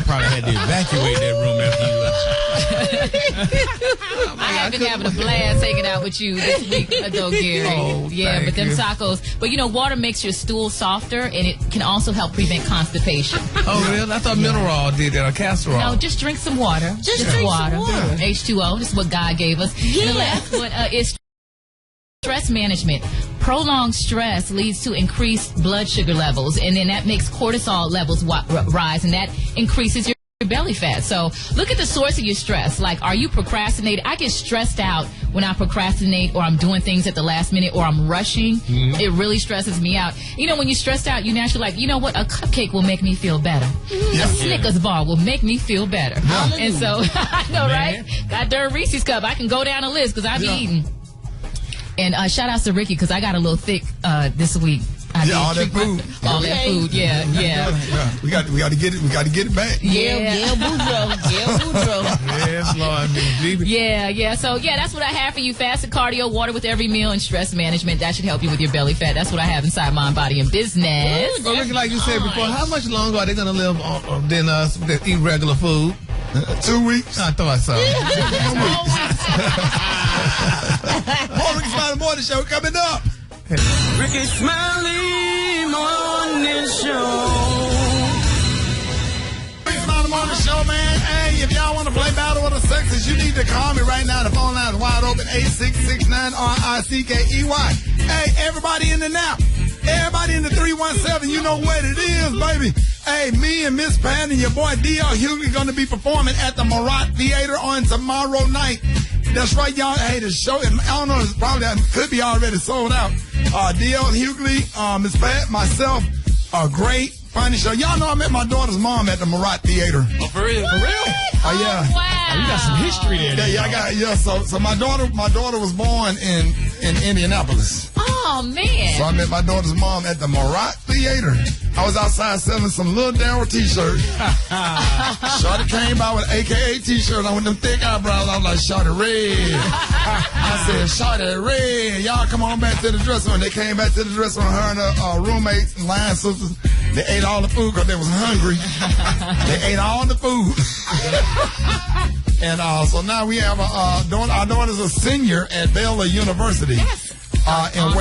Probably had to evacuate that room after you left. I have been having a blast hanging out with you this week, though, Gary. But them tacos. But you know, water makes your stool softer, and it can also help prevent constipation. Oh, really? I thought mineral oil did that, or castor oil. No, just drink some water. Just drink water. some water. H2O. This is what God gave us. And the last one is stress management. Prolonged stress leads to increased blood sugar levels, and then that makes cortisol levels rise, and that increases your belly fat. So look at the source of your stress. Like, are you procrastinating? I get stressed out when I procrastinate, or I'm doing things at the last minute, or I'm rushing. It really stresses me out. You know, when you're stressed out, you naturally like, you know what? A cupcake will make me feel better. A Snickers bar will make me feel better. And so, I know, right? Got their Reese's cup. I can go down a list because I be eating. And shout outs to Ricky because I got a little thick this week. All that food. All that food, yeah. We got to get it. We got to get it back. Boudreaux. Yes, Lord. Yeah. So, that's what I have for you. Fasted cardio, water with every meal, and stress management. That should help you with your belly fat. That's what I have inside Mind, Body, and Business. But Ricky, like you said before, how much longer are they going to live than us that eat regular food? 2 weeks. I thought so. More Rickey Smiley Morning Show coming up. Rickey Smiley Morning Show. Rickey Smiley Morning Show, man. Hey, if y'all want to play Battle of the Sexes, you need to call me right now. The phone line is wide open, 866-9-RICKEY. Hey, everybody in the now. Everybody in the 317, you know what it is, baby. Hey, me and Miss Pat and your boy D.L. Hughley going to be performing at the Marat Theater on tomorrow night. That's right, y'all. Hey, the show, I don't know, it's probably could be already sold out. D.L. Hughley, Miss Pat, myself, a great, funny show. Y'all know I met my daughter's mom at the Murat Theater. Oh, for real? For real? Oh, yeah. Wow. Oh, you got some history there. Yeah, so my daughter was born in Indianapolis. Oh, man. So I met my daughter's mom at the Murat Theater. I was outside selling some little Daryl t-shirts. Shorty came by with an AKA t-shirt on with them thick eyebrows. I was like, Shorty Red. I said, Shorty Red. Y'all come on back to the dressing room. They came back to the dressing room, her and her roommates and line sisters. They ate all the food because they was hungry. They ate all the food. And so now we have our daughter's a senior at Baylor University. Yes. In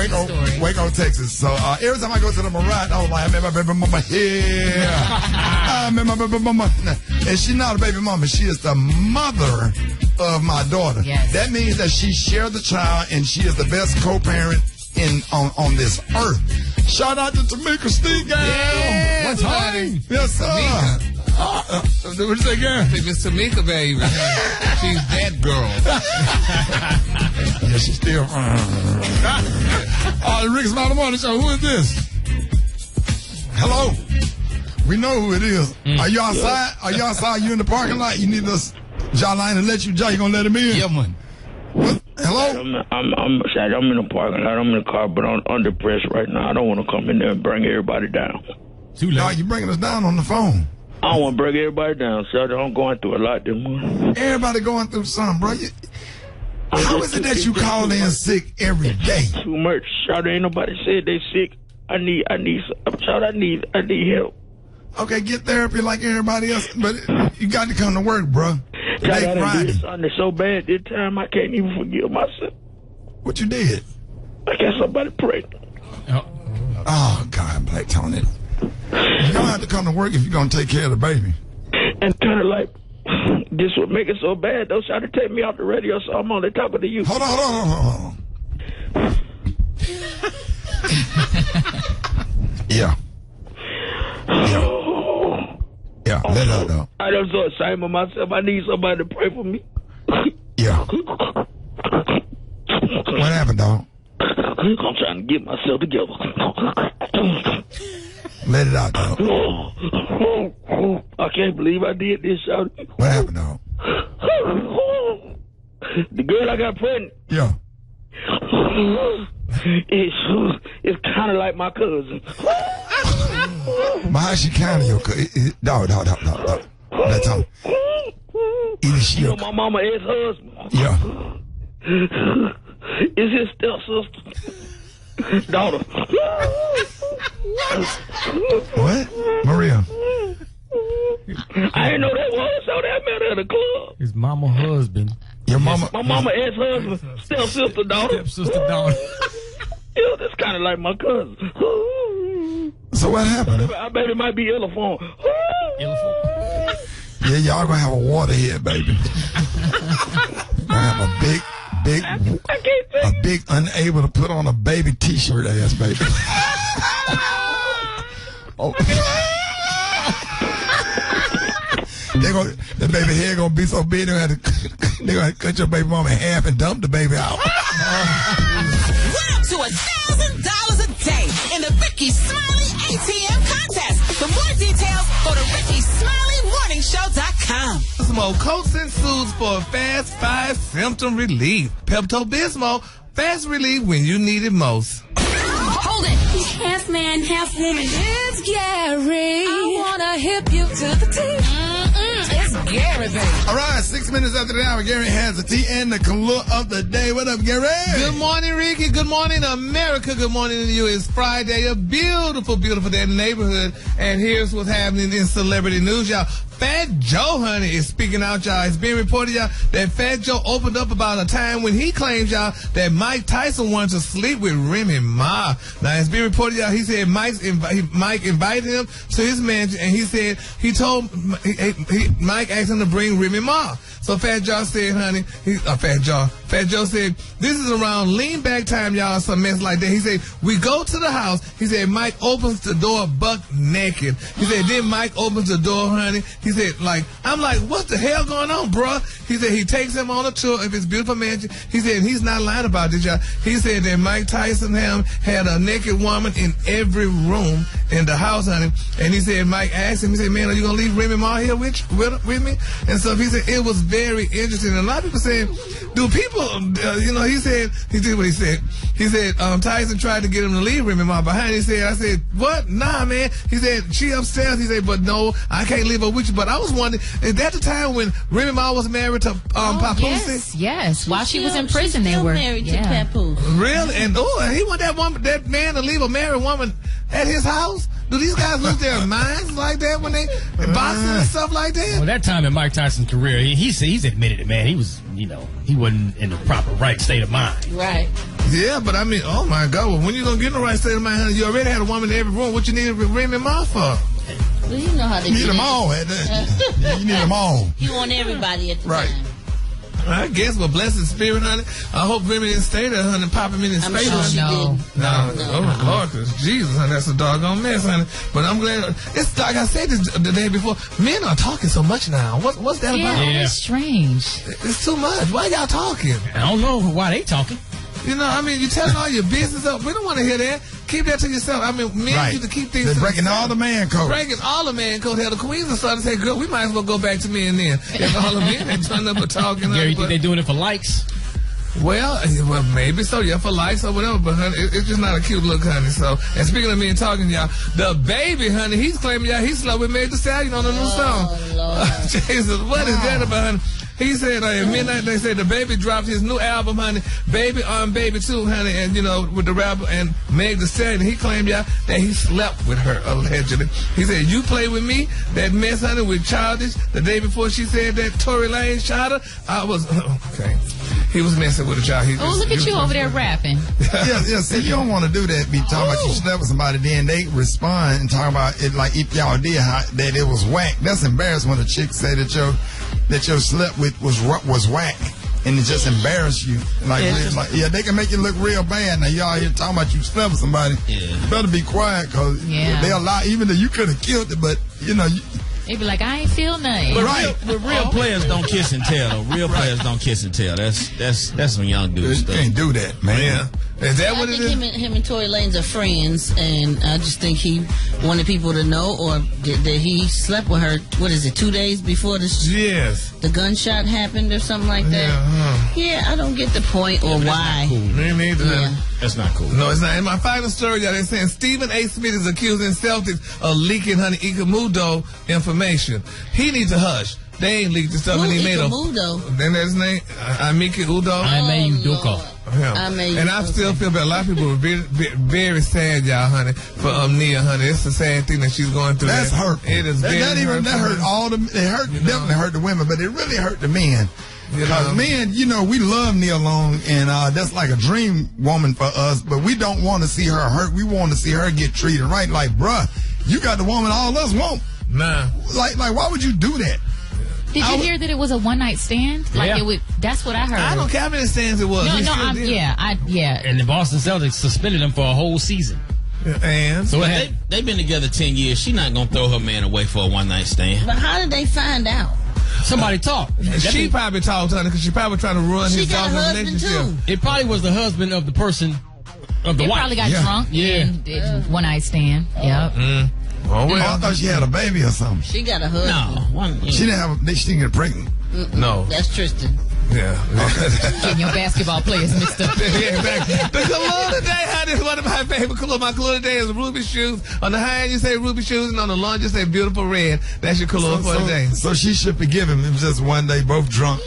Waco, Texas. So every time I go to the Murat, I was like, I met my baby mama here. I met my baby mama. And she's not a baby mama. She is the mother of my daughter. Yes. That means that she shared the child and she is the best co-parent on this earth. Shout out to Tamika Steele. Yeah, What's time? Yes, sir. What you say, girl? I think it's Tamika, baby. She's that girl. Yeah, she's still. Rickey Smiley Morning Show. Who is this? Hello. We know who it is. Are you outside? Are you outside? You in the parking lot? You need us jawline to let you. You gonna let him in? Yeah, man. What? Hello? I'm in the parking lot. I'm in the car, but I'm under pressure right now. I don't want to come in there and bring everybody down. Too late. No, you bringing us down on the phone. I don't want to bring everybody down, so I'm going through a lot this morning. Everybody going through something, bro. How is it that you call in sick every day? Too much. Shout, ain't nobody said they sick. I need help. Okay, get therapy like everybody else, but you got to come to work, bro. Today, Friday. Something so bad this time I can't even forgive myself. What you did? I got somebody pregnant. Oh, God, Black Tony. You don't have to come to work if you're going to take care of the baby. And kind of like, this would make it so bad, they'll try to take me off the radio, so I'm only talking to you. Hold on. Yeah, let her know. I don't so ashamed of myself. I need somebody to pray for me. Yeah. What happened, dog? I'm trying to get myself together. Let it out, dog. I can't believe I did this, Shawty. What happened, dog? The girl I got pregnant. Yeah. It's kind of like my cousin. But how she kind of your cousin? Dog. That's all. Either she you know, my mama ex-husband. Yeah. Is his stepsister. Daughter. What? Maria. I didn't know that was, so that met her at the club. His mama husband. Your mama? My mama ex-husband, stepsister daughter. Stepsister daughter. Yeah, that's kind of like my cousin. So what happened? I bet it might be Illiform. Yeah, y'all gonna have a waterhead, baby. Gonna have a big, unable to put on a baby t-shirt ass baby. Oh. The baby head gonna be so big they're gonna cut your baby mama in half and dump the baby out. We're up to $1,000 a day in the Rickey Smiley ATM contest. For more details, go to RickeySmileyMorningShow.com. Some old coats and suits for fast 5 symptom relief. Pepto-Bismol, fast relief when you need it most. Hold it. Half man, half woman. It's Gary. I wanna hip you to the T. It's Gary, baby. All right, 6 minutes after the hour, Gary has the tea and the color of the day. What up, Gary? Good morning, Ricky. Good morning, America. Good morning to you. It's Friday, a beautiful, beautiful day in the neighborhood. And here's what's happening in celebrity news, y'all. Fat Joe, honey, is speaking out, y'all. It's being reported, y'all, that Fat Joe opened up about a time when he claims, y'all, that Mike Tyson wanted to sleep with Remy Ma. Now, it's being reported, y'all, he said Mike invited him to his mansion, and he said, Mike asked asked him to bring Remy Ma. So Fat Joe said, honey, Fat Joe said, this is around lean back time, y'all, some mess like that. He said, we go to the house. He said, Mike opens the door buck naked. He said, then Mike opens the door, honey. He said, I'm like, what the hell going on, bruh? He said, he takes him on a tour of his beautiful mansion. He said, he's not lying about this, y'all. He said that Mike Tyson had a naked woman in every room in the house, honey. And he said, Mike asked him, he said, man, are you going to leave Remy Ma here with me? And so he said, it was very interesting. And a lot of people saying, do people, he said, he did what he said. He said, Tyson tried to get him to leave Remy Ma behind. He said, I said, what? Nah, man. He said, she upstairs. He said, but no, I can't leave her with you. But I was wondering, is that the time when Remy Ma was married to Papoose? Yes. While she was in prison, they were married to Papoose. Really? And he want that man to leave a married woman at his house? Do these guys lose their minds like that when they boxing and stuff like that? Well, that time in Mike Tyson's career, he's admitted it, man. He was, he wasn't in the proper right state of mind. Right. Yeah, but I mean, oh my God, well, when you gonna get in the right state of mind, honey? You already had a woman in every room. What you need Remy Ma for? Well, you know how they need them all. You need them all. You want everybody at the time. I guess, but blessed spirit, honey. I hope Remy didn't stay there, honey, pop him in his face. Sure she didn't. No. Oh, Lord, cause Jesus, honey, that's a doggone mess, honey. But I'm glad. It's like I said this the day before. Men are talking so much now. What's that about? Yeah, it's strange. It's too much. Why y'all talking? I don't know why they talking. You're telling all your business up. We don't want to hear that. Keep that to yourself. I mean, men need to keep things. They're breaking all the man codes. Breaking all the man codes. Hell, the queens are starting to say, girl, we might as well go back to men then. If all the men ain't turning up and talking. Gary, you think they're doing it for likes? Well, maybe so, yeah, for likes or whatever, but honey, it's just not a cute look, honey. So, and speaking of men talking, y'all, the baby, honey, he's claiming, y'all, he slept with Meg Thee Stallion on a new song. Jesus, what is that about, honey? He said at midnight, they said the baby dropped his new album, honey, Baby on Baby 2, honey, and, with the rapper and Meg Thee Stallion. He claimed, y'all, that he slept with her, allegedly. He said, you play with me, that mess, honey, with Childish, the day before she said that Tory Lane shot her, I was, okay. He was messing with a child. Look at you over there rapping. Yeah, see, you don't want to do that. Be talking about you slept with somebody, then they respond and talk about it like if y'all did that it was whack. That's embarrassing when a chick say that your slept with was whack, and it just embarrassed you. They can make you look real bad. Now y'all here talking about you slept with somebody. Yeah. You better be quiet, cause they'll lie. Even though you could have killed it, but they be like, I ain't feel nothing. But real players don't kiss and tell, though. Real players don't kiss and tell. That's some young dudes stuff. You can't do that, man. Yeah. Is that what it is? Him and Tory Lanez are friends, and I just think he wanted people to know, or that he slept with her, 2 days before the gunshot happened or something like that? Yeah, I don't get the point or why. Cool. Me neither. Yeah. That's not cool. No, it's not. In my final story, y'all, they're saying Stephen A. Smith is accusing Celtics of leaking, honey, Ikamudo information. He needs to hush. They ain't leaked the stuff, and he made then that's his name, Amike Udo. Ime Udoka. And I still feel that a lot of people are very, very sad, y'all, honey, for Nia, honey. It's a sad thing that she's going through. That's hurtful. It is very hurtful. That hurt all the. Definitely hurt the women, but it really hurt the men. Because men, we love Nia Long, and that's like a dream woman for us. But we don't want to see her hurt. We want to see her get treated right. Like, bruh, you got the woman all of us want. Nah. Like, why would you do that? Did you hear that it was a one-night stand? That's what I heard. I don't care how many stands it was. And the Boston Celtics suspended him for a whole season. And so they've been together 10 years. She's not gonna throw her man away for a one-night stand. But how did they find out? Somebody talked. She probably talked to her because she probably trying to ruin his daughter's relationship. It probably was the husband of the person of the wife. They probably got drunk and one-night stand. Yep. Oh, well, I thought she had a baby or something. She got a husband. No, she didn't get pregnant. No, that's Tristan. Yeah. Getting your basketball players mixed up. Yeah, exactly. The cologne today, honey, is one of my favorite cologne. My cologne today is ruby shoes. On the high end, you say ruby shoes, and on the lawn, you say beautiful red. That's your cologne for today. So she should forgive him. It was just one day, both drunk.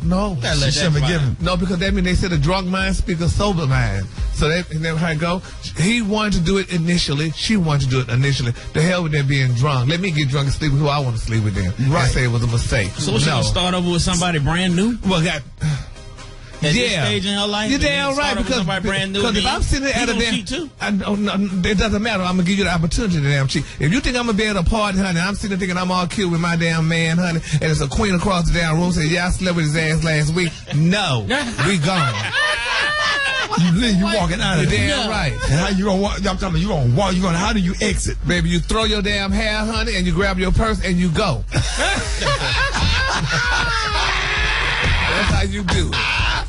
No. She should forgive him. No, because that means they said a drunk mind speaks a sober mind. So that's how it go. He wanted to do it initially. She wanted to do it initially. The hell with them being drunk. Let me get drunk and sleep with who I want to sleep with them. Right. And say it was a mistake. So she gonna start over with somebody brand new? Well, At this stage in her life? You're damn right, because brand new, if I'm sitting at a damn cheat too? It doesn't matter. I'm gonna give you the opportunity to damn cheat. If you think I'm gonna be at a party, honey, I'm sitting there thinking I'm all cute with my damn man, honey, and there's a queen across the damn room saying, yeah, I slept with his ass last week. No, we gone. You walking out of there. Damn right. And how you gonna walk? I'm talking about you gonna walk. How do you exit? Baby, you throw your damn hair, honey, and you grab your purse and you go. That's how you do it.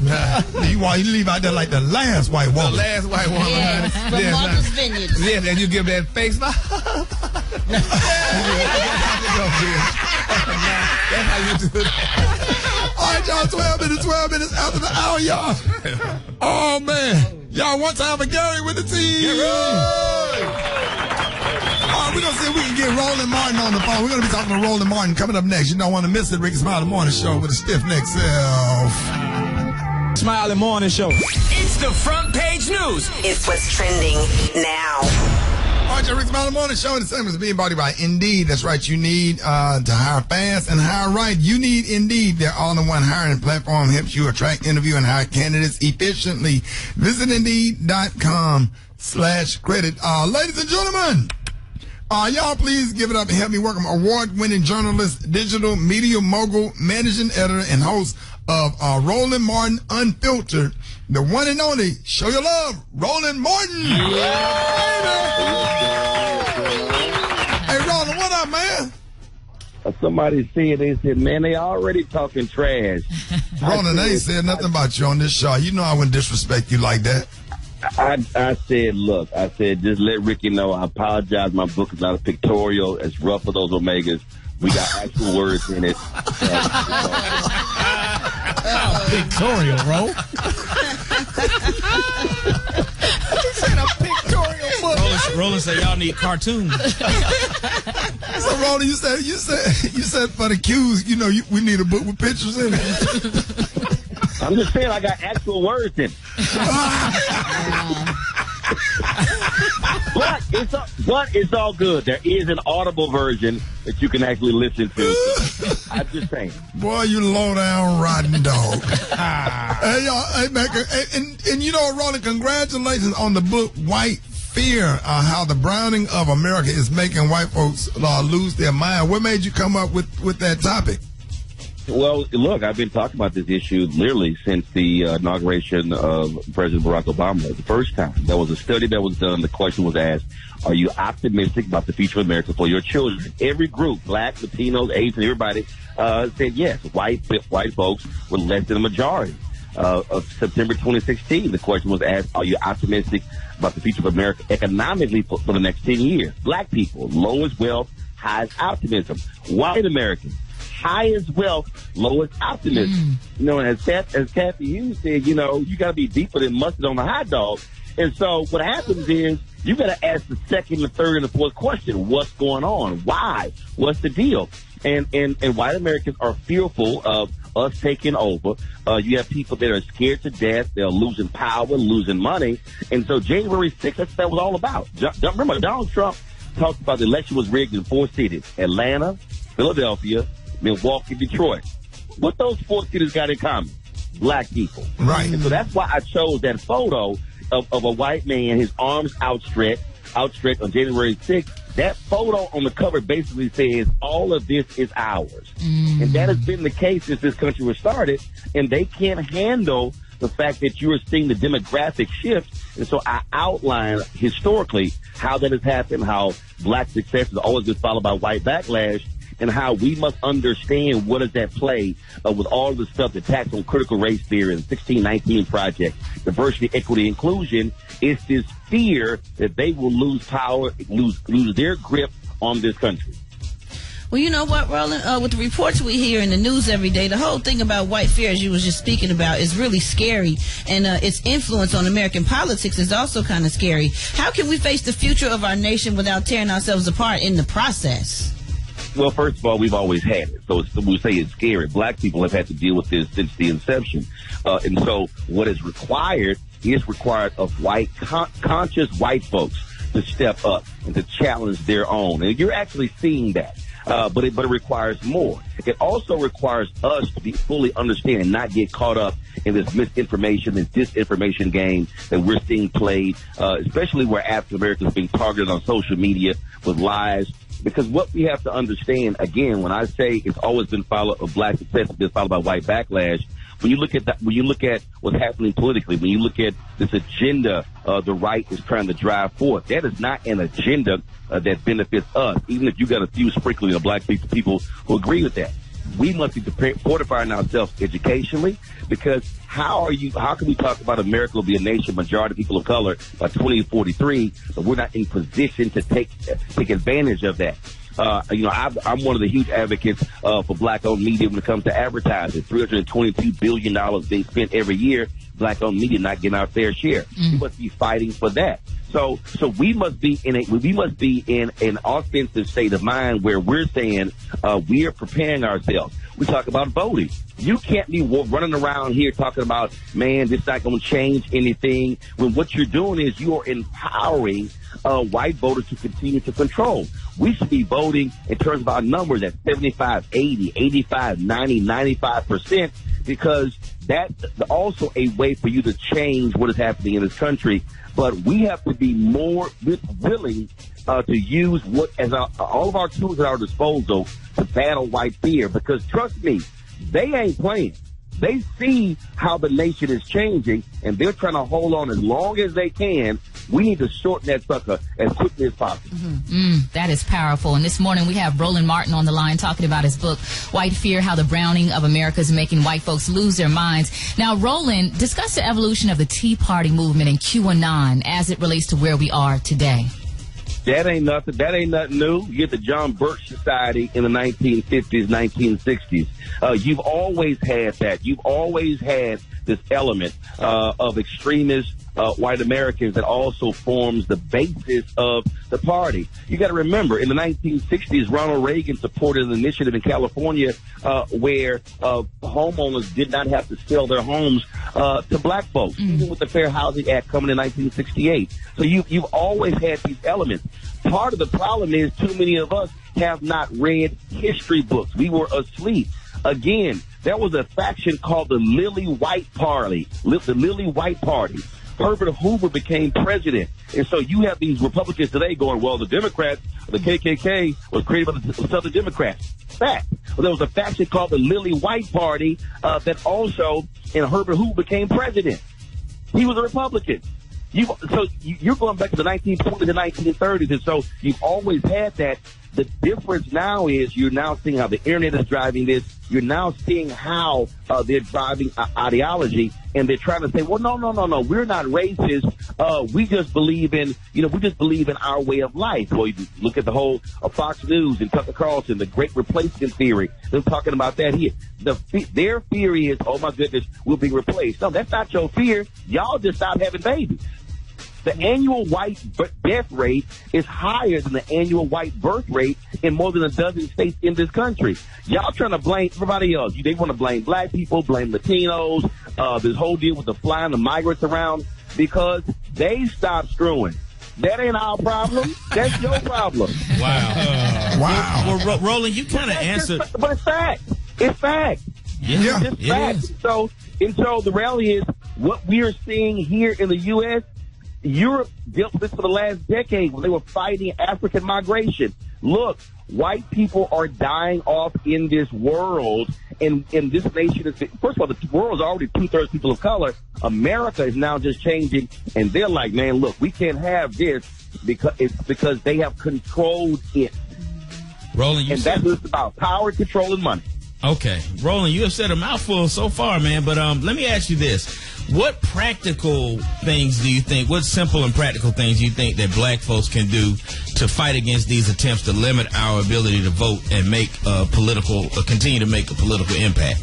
You leave out there like the last white woman. The last white woman, yes, honey. From Yes, Martha's Vineyard. Yes, and you give that face. That's how you do that. All right, y'all, 12 minutes after the hour, y'all. Oh, man. Y'all, one time for Gary with the team. All right, we're going to see if we can get Roland Martin on the phone. We're going to be talking to Roland Martin coming up next. You don't want to miss it. Rickey Smiley Morning Show with a stiff neck self. Smiley Morning Show. It's the front page news. It's what's trending now. All right, Rickey Smiley Morning Show, and the same as being brought by Indeed. That's right, you need to hire fast and hire right. You need Indeed. Their all-in-one hiring platform helps you attract, interview, and hire candidates efficiently. Visit Indeed.com/credit. Ladies and gentlemen, y'all please give it up and help me welcome award-winning journalist, digital media mogul, managing editor, and host of Roland Martin Unfiltered, the one and only, show your love, Roland Martin. Hey, Roland, what up, man? Somebody said, they said, man, they already talking trash. Roland, they ain't said nothing about you on this show. You know I wouldn't disrespect you like that. I said, look, just let Ricky know I apologize. My book is not a pictorial. It's rough for those omegas. We got actual words in it. Pictorial, bro. He said a pictorial book. Roland said y'all need cartoons. So Roland, you said for the cues, you know, we need a book with pictures in it. I'm just saying I got actual words in it. But it's all good. There is an audible version that you can actually listen to. So I'm just saying. Boy, you low down rotten dog. Hey, y'all, hey, Macker, and you know, Roland, congratulations on the book White Fear, how the browning of America is making white folks lose their mind. What made you come up with that topic? Well, look, I've been talking about this issue literally since the inauguration of President Barack Obama. The first time there was a study that was done, the question was asked, are you optimistic about the future of America for your children? Every group, black, Latinos, Asians, everybody said yes. White folks were less than a majority. Of September 2016, the question was asked, are you optimistic about the future of America economically for the next 10 years? Black people, lowest wealth, highest optimism. White Americans, highest wealth, lowest optimism. You know, as Kathy Hughes said, you know, you got to be deeper than mustard on a hot dog. And so what happens is you got to ask the second, the third, and the fourth question. What's going on? Why? What's the deal? And white Americans are fearful of us taking over. You have people that are scared to death. They're losing power, losing money. And so January 6th, that's what that was all about. Remember, Donald Trump talked about the election was rigged in 4 cities: Atlanta, Philadelphia, Milwaukee, Detroit. What those 4 cities got in common? Black people. Right. And so that's why I chose that photo of a white man, his arms outstretched on January 6th. That photo on the cover basically says all of this is ours. And that has been the case since this country was started. And they can't handle the fact that you are seeing the demographic shift. And so I outline historically how that has happened, how black success has always been followed by white backlash, and how we must understand what is at play with all of the stuff that attacks on critical race theory and 1619 Project, diversity, equity, inclusion. It's this fear that they will lose power, lose their grip on this country. Well, you know what, Roland? With the reports we hear in the news every day, the whole thing about white fear, as you was just speaking about, is really scary. And its influence on American politics is also kind of scary. How can we face the future of our nation without tearing ourselves apart in the process? Well, first of all, we've always had it. So we say it's scary. Black people have had to deal with this since the inception. And so what is required of conscious white folks to step up and to challenge their own. And you're actually seeing that. but it requires more. It also requires us to be fully understand and not get caught up in this misinformation, this disinformation game that we're seeing played, especially where African Americans are being targeted on social media with lies. Because what we have to understand, again, when I say it's always been followed, black success has been followed by white backlash. When you look at that, when you look at what's happening politically, when you look at this agenda the right is trying to drive forth, that is not an agenda that benefits us. Even if you got a few sprinkling of black people who agree with that, we must be fortifying ourselves educationally. Because how can we talk about America will be a nation majority people of color by 2043, but we're not in position to take advantage of that? I'm one of the huge advocates for black-owned media when it comes to advertising. $322 billion being spent every year. Black-owned media not getting our fair share. We must be fighting for that. So we must be in an offensive state of mind where we're saying we are preparing ourselves. We talk about voting. You can't be running around here talking about, man, this not going to change anything, when what you're doing is you are empowering white voters to continue to control. We should be voting in terms of our numbers at 75, 80, 85, 90, 95%, because that's also a way for you to change what is happening in this country. But we have to be more willing to use all of our tools at our disposal to battle white fear. Because trust me, they ain't playing. They see how the nation is changing, and they're trying to hold on as long as they can. We need to shorten that sucker as quickly as possible. That is powerful. And this morning we have Roland Martin on the line talking about his book, White Fear, How the Browning of America is Making White Folks Lose Their Minds. Now, Roland, discuss the evolution of the Tea Party movement and QAnon as it relates to where we are today. That ain't nothing new. You get the John Birch Society in the 1950s, 1960s. You've always had that. You've always had this element of extremist white Americans that also forms the basis of the party. You got to remember, in the 1960s, Ronald Reagan supported an initiative in California where homeowners did not have to sell their homes to black folks, even with the Fair Housing Act coming in 1968. So you've always had these elements. Part of the problem is too many of us have not read history books. We were asleep. Again, there was a faction called the Lily White Party. The Lily White Party. Herbert Hoover became president. And so you have these Republicans today going, well, the Democrats, the KKK, was created by the Southern Democrats. Fact. Well, there was a faction called the Lily White Party that also, and Herbert Hoover became president. He was a Republican. You're going back to the 1920s and 1930s, and so you've always had that. The difference now is you're now seeing how the internet is driving this. You're now seeing how they're driving ideology, and they're trying to say, well, no, we're not racist. We just believe in our way of life. Well, you look at the whole Fox News and Tucker Carlson, the Great Replacement theory. They're talking about that here. Their theory is, oh my goodness, we'll be replaced. No, that's not your fear. Y'all just stopped having babies. The annual white death rate is higher than the annual white birth rate in more than a dozen states in this country. Y'all trying to blame everybody else. They want to blame black people, blame Latinos, this whole deal with the flying the migrants around, because they stopped screwing. That ain't our problem. That's your problem. Wow. Wow. Well, Roland, you kind of answered. But it's fact. It's fact. Yeah, it's fact. So the reality is what we are seeing here in the U.S., Europe dealt with this for the last decade when they were fighting African migration. Look, white people are dying off in this world, and this nation is, first of all, the world is already 2/3 people of color. America is now just changing, and they're like, man, look, we can't have this because they have controlled it. Roland, that's what it's about: power, control, and money. Okay, Roland, you have said a mouthful so far, man. But let me ask you this: what practical things do you think? What simple and practical things do you think that black folks can do to fight against these attempts to limit our ability to vote and make continue to make a political impact?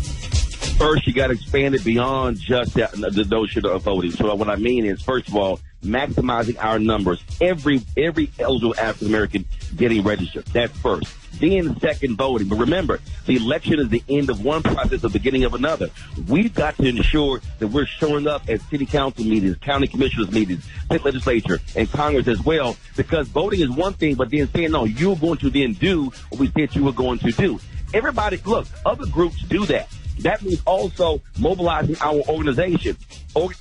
First, you got to expand it beyond just the notion of voting. So what I mean is, first of all, maximizing our numbers. Every eligible African American getting registered. That's first. then second voting. But remember, the election is the end of one process, the beginning of another. We've got to ensure that we're showing up at city council meetings, county commissioners meetings, state legislature, and Congress as well, because voting is one thing, but then saying, no, you're going to then do what we said you were going to do. Everybody, look, other groups do that. That means also mobilizing our organization,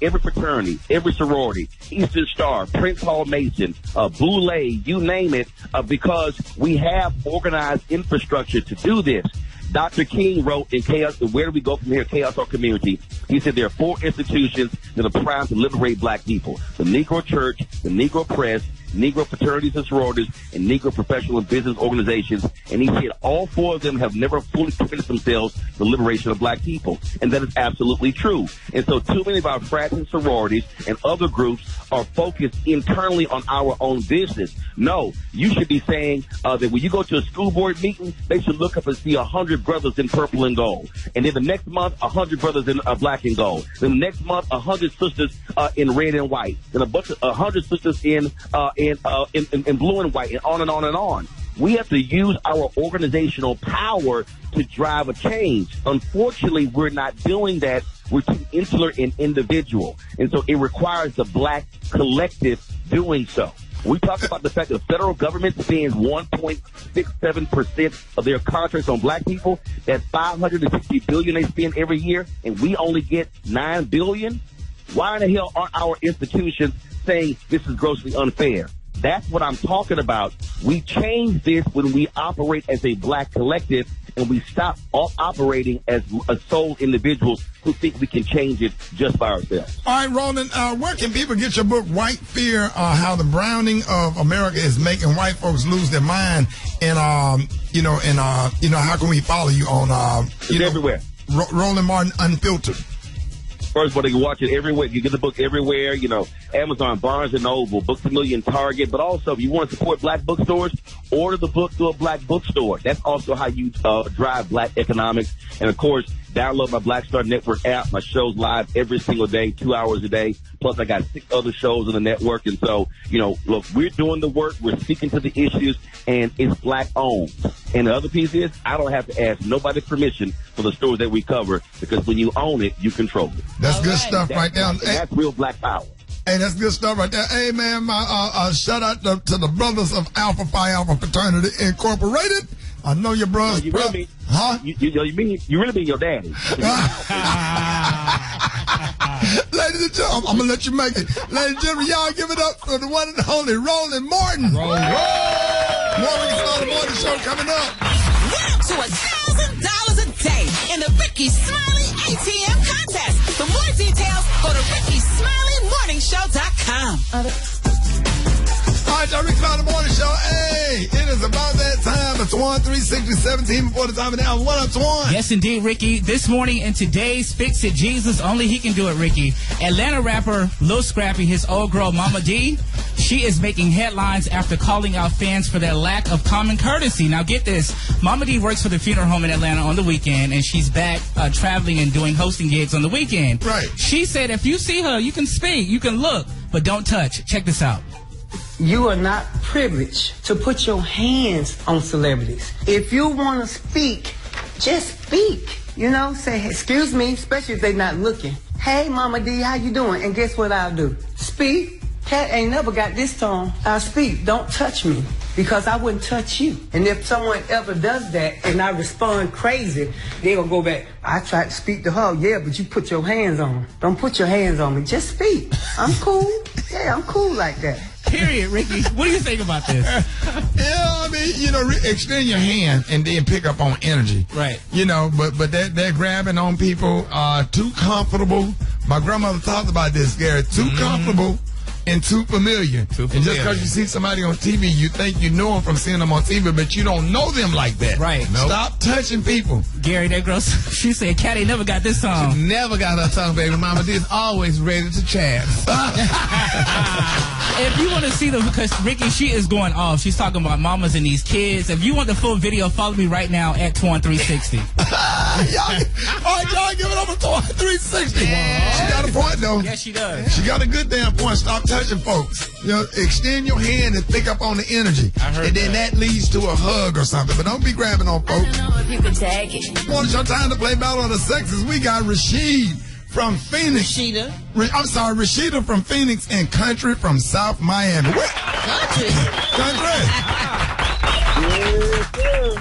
every fraternity, every sorority, Eastern Star, Prince Hall Mason, Boulay, you name it, because we have organized infrastructure to do this. Dr. King wrote in Chaos, Where Do We Go From Here, Chaos or Community? He said there are 4 institutions that are primed to liberate black people: the Negro Church, the Negro Press, Negro fraternities and sororities, and Negro professional and business organizations. And he said all 4 of them have never fully committed themselves to the liberation of black people. And that is absolutely true. And so too many of our frats and sororities and other groups are focused internally on our own business. No, you should be saying that when you go to a school board meeting, they should look up and see 100 brothers in purple and gold. And then the next month, 100 brothers in black and gold. Then the next month, 100 sisters in red and white. Then 100 sisters in blue and white, and on and on and on. We have to use our organizational power to drive a change. Unfortunately, we're not doing that. We're too insular and individual. And so it requires the black collective doing so. We talk about the fact that the federal government spends 1.67% of their contracts on black people. That's $560 billion they spend every year, and we only get $9 billion. Why in the hell aren't our institutions saying this is grossly unfair? That's what I'm talking about. We change this when we operate as a black collective, and we stop operating as sole individuals who think we can change it just by ourselves. All right, Roland, where can people get your book, White Fear, how the browning of America is making white folks lose their mind? And, how can we follow you on, everywhere. Roland Martin Unfiltered. First of all, they can watch it everywhere. You get the book everywhere, Amazon, Barnes & Noble, Books A Million, Target. But also, if you want to support black bookstores, order the book through a black bookstore. That's also how you drive black economics. And, of course, download my Black Star Network app. My show's live every single day, 2 hours a day. Plus, I got 6 other shows on the network. And so, look, we're doing the work. We're speaking to the issues, and it's black-owned. And the other piece is I don't have to ask nobody permission for the stores that we cover, because when you own it, you control it. That's good stuff right there. That's real black power. Hey, that's good stuff right there. Hey, man, my shout out to the brothers of Alpha Phi Alpha Fraternity Incorporated. I know your brothers. You really mean, huh? You really mean your daddy. Ladies and gentlemen, I'm going to let you make it. Ladies and gentlemen, y'all give it up for the one and only Roland Martin. Roll. Rickey Smiley Morning Show coming up. To $1,000 a day in the Rickey Smiley ATM contest. For more details, go to RickeySmileyMorningShow.com. All right, y'all, Rickey Smiley Morning Show. Hey, it is about that time. It's 1-360-17 before the time of the hour. What up, Twan? Yes, indeed, Ricky. This morning in today's Fix It Jesus, only he can do it, Ricky. Atlanta rapper Lil Scrappy, his old girl Mama D, she is making headlines after calling out fans for their lack of common courtesy. Now, get this. Mama D works for the funeral home in Atlanta on the weekend, and she's back traveling and doing hosting gigs on the weekend. Right. She said if you see her, you can speak, you can look, but don't touch. Check this out. You are not privileged to put your hands on celebrities. If you want to speak, just speak. Say, excuse me, especially if they're not looking. Hey, Mama D, how you doing? And guess what I'll do? Speak. Cat ain't never got this tone. I'll speak. Don't touch me, because I wouldn't touch you. And if someone ever does that and I respond crazy, they will go back. I tried to speak to her. Yeah, but you put your hands on her. Don't put your hands on me. Just speak. I'm cool. Yeah, I'm cool like that. Period, Ricky. What do you think about this? Yeah, I mean, extend your hand and then pick up on energy. Right. But they're grabbing on people, too comfortable. My grandmother talked about this, Gary. Too comfortable and too familiar. And just because you see somebody on TV, you think you know them from seeing them on TV, but you don't know them like that. Right. Nope. Stop touching people. Gary, that girl, she said, Cat ain't never got this song. She never got her song, baby. Mama D is always ready to chat. If you want to see them, because Ricky, she is going off. She's talking about mamas and these kids. If you want the full video, follow me right now at Twan360. All right, y'all, give it up for 360. Yeah. She got a point, though. Yes, she does. She got a good damn point. Stop touching folks. You know, extend your hand and pick up on the energy. I heard and then that leads to a hug or something. But don't be grabbing on folks. I don't know if you can tag it. Well, it's your time to play Battle of the Sexes. We got Rashid from Phoenix. Rashida from Phoenix and Country from South Miami. Country.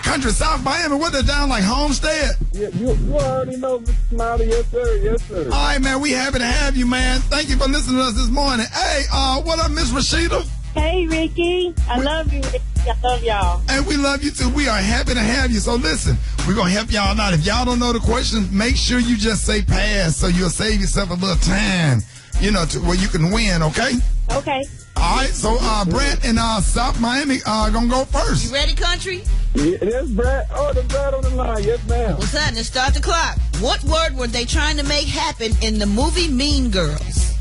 Country, South Miami. What, they're down like Homestead? Yeah, you already know, Mr. Smiley. Yes, sir. Yes, sir. All right, man. We happy to have you, man. Thank you for listening to us this morning. Hey, what up, Miss Rashida? Hey, Ricky. I love you, Ricky. I love y'all. And we love you, too. We are happy to have you. So, listen, we're going to help y'all out. If y'all don't know the question, make sure you just say pass so you'll save yourself a little time, you know, to where you can win, okay? Okay. All right, so Brett in South Miami going to go first. You ready, Country? Yeah, it is Brett. Oh, the Brett on the line. Yes, ma'am. What's that? Let's start the clock. What word were they trying to make happen in the movie Mean Girls?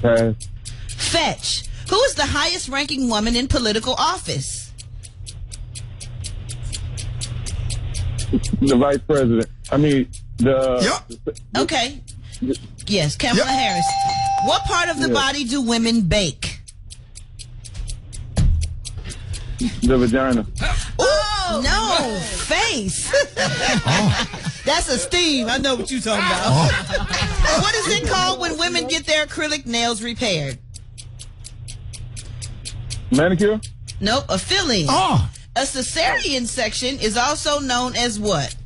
Pass. Fetch. Who is the highest ranking woman in political office? The vice president. I mean, Okay. Yes, Kamala Harris. What part of the body do women bake? The vagina. Oh, no. Face. That's a steam. I know what you're talking about. What is it called when women get their acrylic nails repaired? Manicure? Nope, a filling. Oh. A cesarean section is also known as what?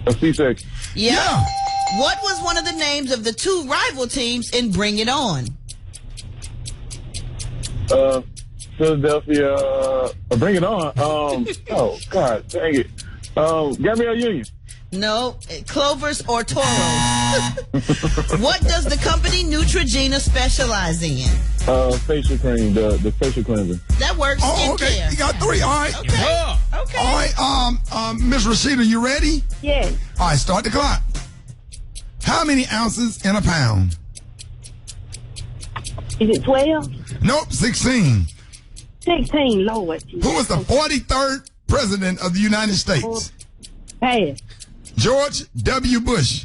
A C-section. Yeah. What was one of the names of the two rival teams in Bring It On? Philadelphia. Bring it on. Oh, God, dang it. Gabrielle Union. No, Clovers or Toros. What does the company Neutrogena specialize in? Facial cream, the facial cleanser. That works. Oh, okay. Skincare. You got 3. All right. Okay. Okay. All right. Miss Rashida, you ready? Yes. All right. Start the clock. How many ounces in a pound? Is it 12? Nope. 16. 16, Lord. Who was the 43rd president of the United States? Pass. George W. Bush.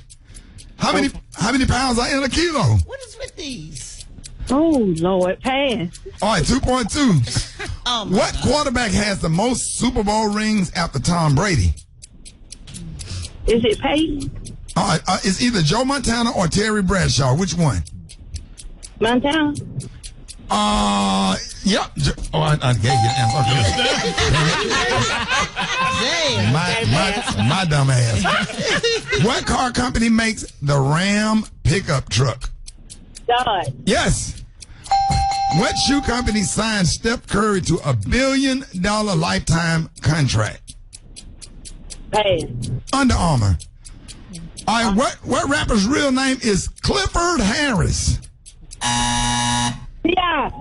How many pounds are in a kilo? What is with these? Oh, Lord. Pass. All right, 2.2. What quarterback has the most Super Bowl rings after Tom Brady? Is it Peyton? All right, it's either Joe Montana or Terry Bradshaw. Which one? Montana? Yep. I gave you an answer. My dumb ass. What car company makes the Ram pickup truck? Dodge. Yes. What shoe company signed Steph Curry to a $1 billion lifetime contract? Pass. Under Armour. All right, what rapper's real name is Clifford Harris? Yeah.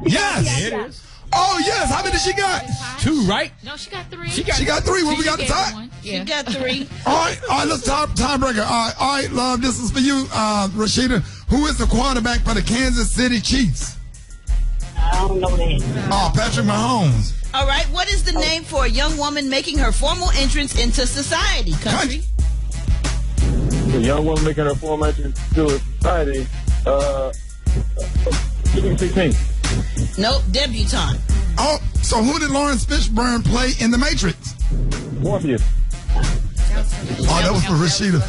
Yes. It is. Oh, yes. How many did she got? 2, right? No, she got 3. She got 3. Well, we got the tie. One. You got 3. All right, let's tiebreaker. All right, love, this is for you, Rashida. Who is the quarterback for the Kansas City Chiefs? I don't know that. Oh, Patrick Mahomes. All right. What is the name for a young woman making her formal entrance into society? Country. The young woman making her formal entrance to society. 16. Nope, debutante. Oh, so who did Lawrence Fishburne play in The Matrix? Morpheus. Oh, that was for Rashida.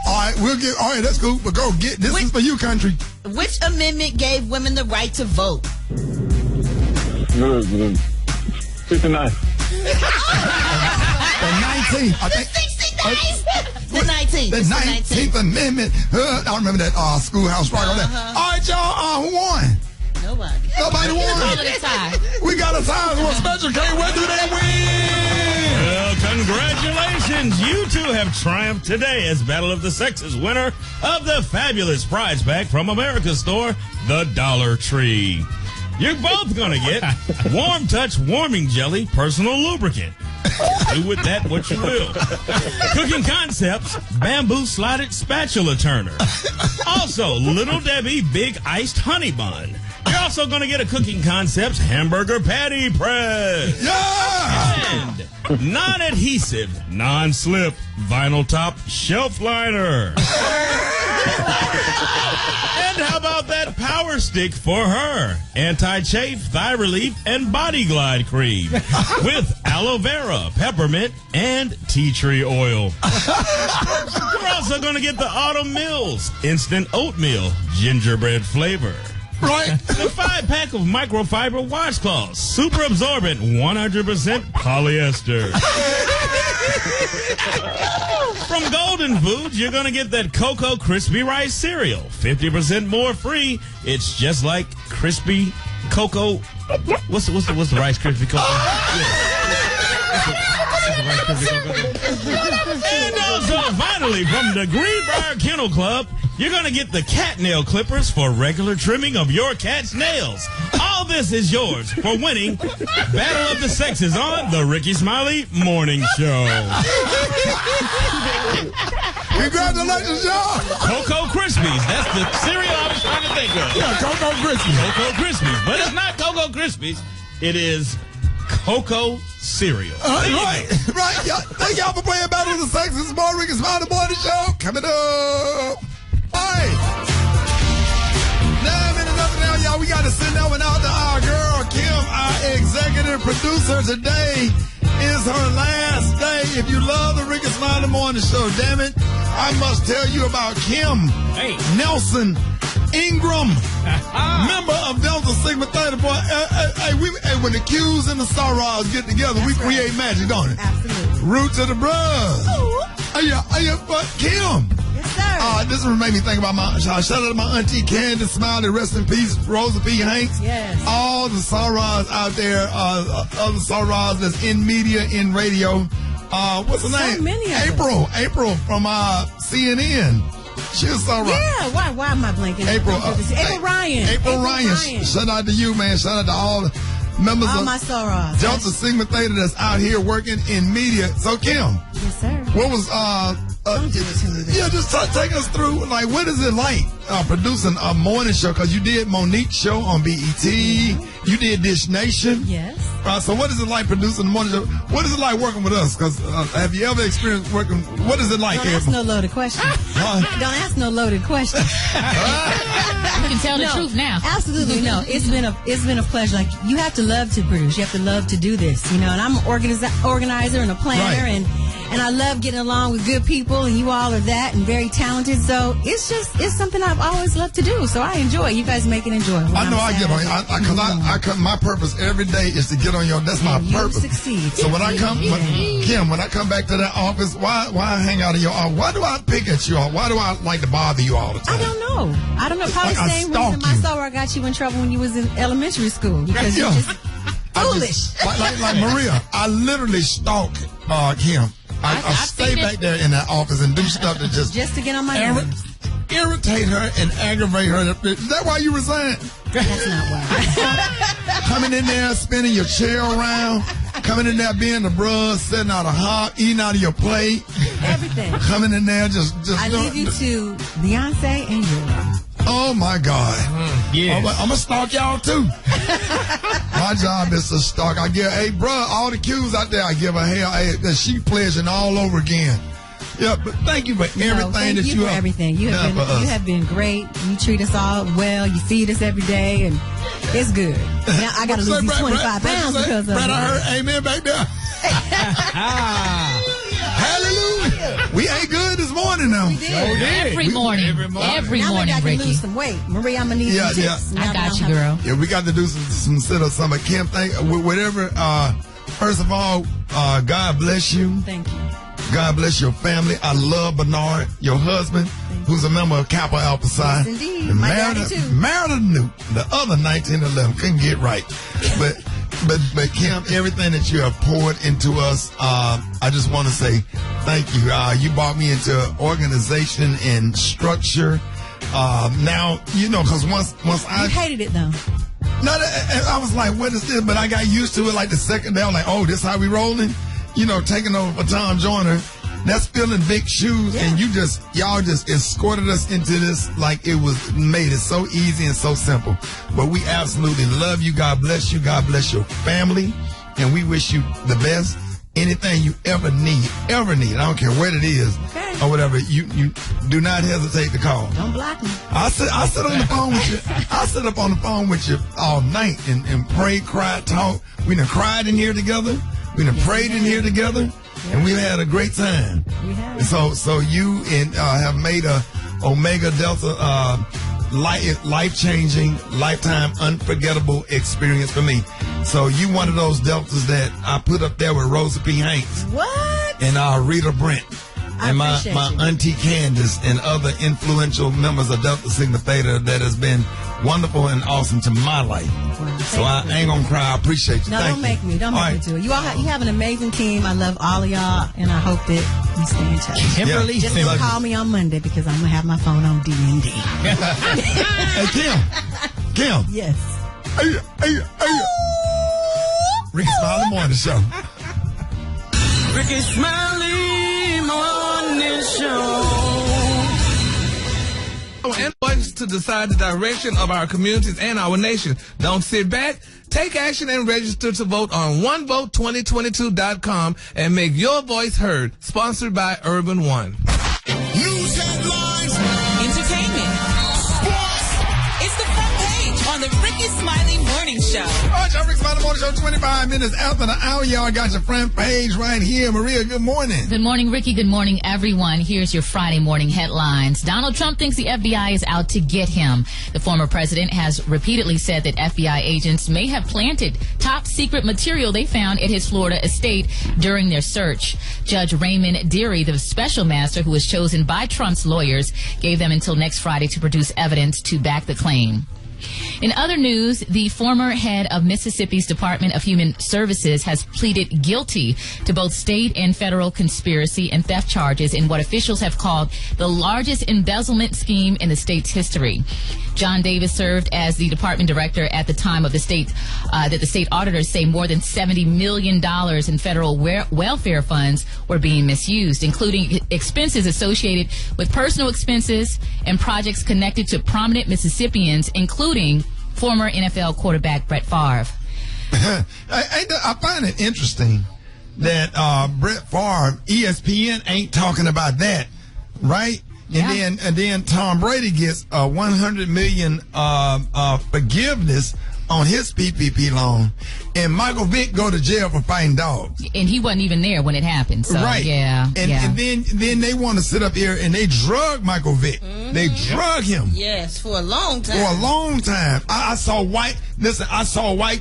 All right, all right, that's cool. But go get, this is for you, Country. Which amendment gave women the right to vote? 59. The 19th, I think. The 19th. The 19th Amendment. I remember that schoolhouse rock on that. All right, y'all, who won? Nobody. Nobody won. We got a tie. Well, special K, where do they win? Well, congratulations. You two have triumphed today as Battle of the Sexes winner of the fabulous prize pack from America's store, the Dollar Tree. You're both going to get Warm Touch Warming Jelly Personal Lubricant. Do with that what you will. Cooking Concepts Bamboo Slotted Spatula Turner. Also, Little Debbie Big Iced Honey Bun. You're also going to get a Cooking Concepts hamburger patty press. Yeah! And non-adhesive, non-slip vinyl top shelf liner. And how about that power stick for her? Anti-chafe, thigh relief, and body glide cream with aloe vera, peppermint, and tea tree oil. You're also going to get the Autumn Mills instant oatmeal gingerbread flavor. Right. The 5-pack of microfiber washcloths, super absorbent, 100% polyester. From Golden Foods, you're going to get that Cocoa Crispy Rice cereal. 50% more free. It's just like crispy cocoa. What's the Rice Krispie Cocoa? And also, finally, from the Greenbrier Kennel Club, you're going to get the cat nail clippers for regular trimming of your cat's nails. All this is yours for winning Battle of the Sexes on the Rickey Smiley Morning Show. Congratulations, y'all. Cocoa Krispies. That's the cereal I was trying to think of. Yeah, Cocoa Krispies. Cocoa Krispies. But it's not Cocoa Krispies. It is Cocoa cereal. Right. Yeah. Thank y'all for playing Battle of the Sexes. This is more Rickey Smiley Morning Show. Coming up. All right. 9 minutes up now, y'all. We got to send that one out to our girl, Kim, our executive producer. Today is her last day. If you love the Rickey Smiley Morning Show, damn it, I must tell you about Kim Nelson Ingram, member of Delta Sigma Theta. Boy, when the Q's and the Sorrows get together, we create magic, don't it? Absolutely. Root to the bros. But Kim. Yes, sir. This one made me think about shout out to my auntie Candace Smiley, rest in peace, Rosa P. Hanks. Yes. All the Sorrows out there, other Sorrows that's in media, in radio. What's her name? So many of them. April from CNN. She was so right. Yeah, why am I blanking? April Ryan. April Ryan. Shout out to you, man. Shout out to all the members all of my Sorrows. Delta Sigma Theta that's out here working in media. So, Kim. Yes, sir. What was, just take us through, like, what is it like producing a morning show? Because you did Monique's show on BET. Mm-hmm. You did Dish Nation. Yes. So what is it like producing the morning show? What is it like working with us? Because have you ever experienced working? What is it like? Don't ask no loaded question. Don't ask no loaded question. You can tell the truth now. Absolutely no. It's been a pleasure. Like, you have to love to produce. You have to love to do this. And I'm an organizer and a planner, and I love getting along with good people, and you all are that and very talented. So it's something I've always loved to do. So I enjoy it. You guys make it enjoyable. I know I get on because my purpose every day is to get on your. That's my purpose. Succeed. So when I come, Kim, when I come back to that office, why hang out in your office? Why do I pick at you all? Why do I like to bother you all the time? I don't know. Probably like the same reason my sorrow got you in trouble when you was in elementary school, because you're just foolish. Like Maria, I literally stalk Kim. I stay back there in that office and do stuff that just to get on my nerves. Irritate her and aggravate her. Is that why you resigned? That's not why. Coming in there, spinning your chair around. Coming in there, being the bruh, setting out a hot, eating out of your plate. Everything. Coming in there, just. I leave you to Beyonce and you. Oh my God. Yeah. I'm gonna stalk y'all too. My job is to stalk. I give, hey, bruh, all the cues out there, I give her hell. Hey, she pleasuring all over again. Yeah, but thank you for everything thank that you for everything. You have been great. You treat us all well. You feed us every day, and it's good. Now I got to lose these 25 pounds because of it. I heard amen back there. Hallelujah. We ate good this morning now. We did. Every morning, now I got to Ricky. lose some weight. Maria, I'm going to need some tips. I got you, girl. Yeah, we got to do some sit-ups. Some Kim, whatever. First of all, God bless you. Thank you. God bless your family. I love Bernard, your husband, who's a member of Kappa Alpha Psi. Yes, indeed. My daddy, too. Married a Newt. The other 1911 couldn't get right. But Kim, everything that you have poured into us, I just want to say thank you. You brought me into organization and structure. Now, because once I... You hated it, though. No, I was like, what is this? But I got used to it like the second day. I was like, oh, this how we rolling? Taking over for Tom Joyner. That's filling big shoes, and y'all just escorted us into this like it made it so easy and so simple. But we absolutely love you. God bless you. God bless your family, and we wish you the best. Anything you ever need, I don't care what it is or whatever, you do not hesitate to call. Don't block me. I sit on the phone with you. I sit up on the phone with you all night and pray, cry, talk. We done cried in here together. We done prayed in here together, and we've had a great time. We have. So you have made a Omega Delta life-changing, lifetime, unforgettable experience for me. So you one of those Deltas that I put up there with Rosa P. Hanks. What? And Rita Brent. And my Auntie Candace and other influential members of Delta Sigma Theta that has been wonderful and awesome to my life. Wow, so I ain't gonna cry. I appreciate you. No, Thank don't make me. Don't all make me do it. You have an amazing team. I love all of y'all, and I hope that we stay in touch. Kimberly, just call me on Monday because I'm gonna have my phone on D&D. Hey, Kim. Yes. Hey. Rickey Smiley Morning Show. Rickey Smiley Morning Show. And voice to decide the direction of our communities and our nation. Don't sit back. Take action and register to vote on OneVote2022.com and make your voice heard. Sponsored by Urban One. News headlines. Entertainment. Sports. It's the front page on the Rickey Smiley Morning Show. All right, y'all, Rickey Smiley Morning Show, 25 minutes after the hour. Y'all got your front page right here. Maria, good morning. Good morning, Ricky. Good morning, everyone. Here's your Friday morning headlines. Donald Trump thinks the FBI is out to get him. The former president has repeatedly said that FBI agents may have planted top secret material they found at his Florida estate during their search. Judge Raymond Deary, the special master who was chosen by Trump's lawyers, gave them until next Friday to produce evidence to back the claim. In other news, the former head of Mississippi's Department of Human Services has pleaded guilty to both state and federal conspiracy and theft charges in what officials have called the largest embezzlement scheme in the state's history. John Davis served as the department director at the time of the state that the state auditors say more than $70 million in federal welfare funds were being misused, including expenses associated with personal expenses and projects connected to prominent Mississippians, including former NFL quarterback Brett Favre. I find it interesting that Brett Favre, ESPN ain't talking about that, right? Yeah. And then Tom Brady gets a $100 million forgiveness on his PPP loan, and Michael Vick go to jail for fighting dogs. And he wasn't even there when it happened. So, right. Yeah. And then they want to sit up here and they drug Michael Vick. Mm-hmm. They drug him. Yes, for a long time. For a long time. I saw white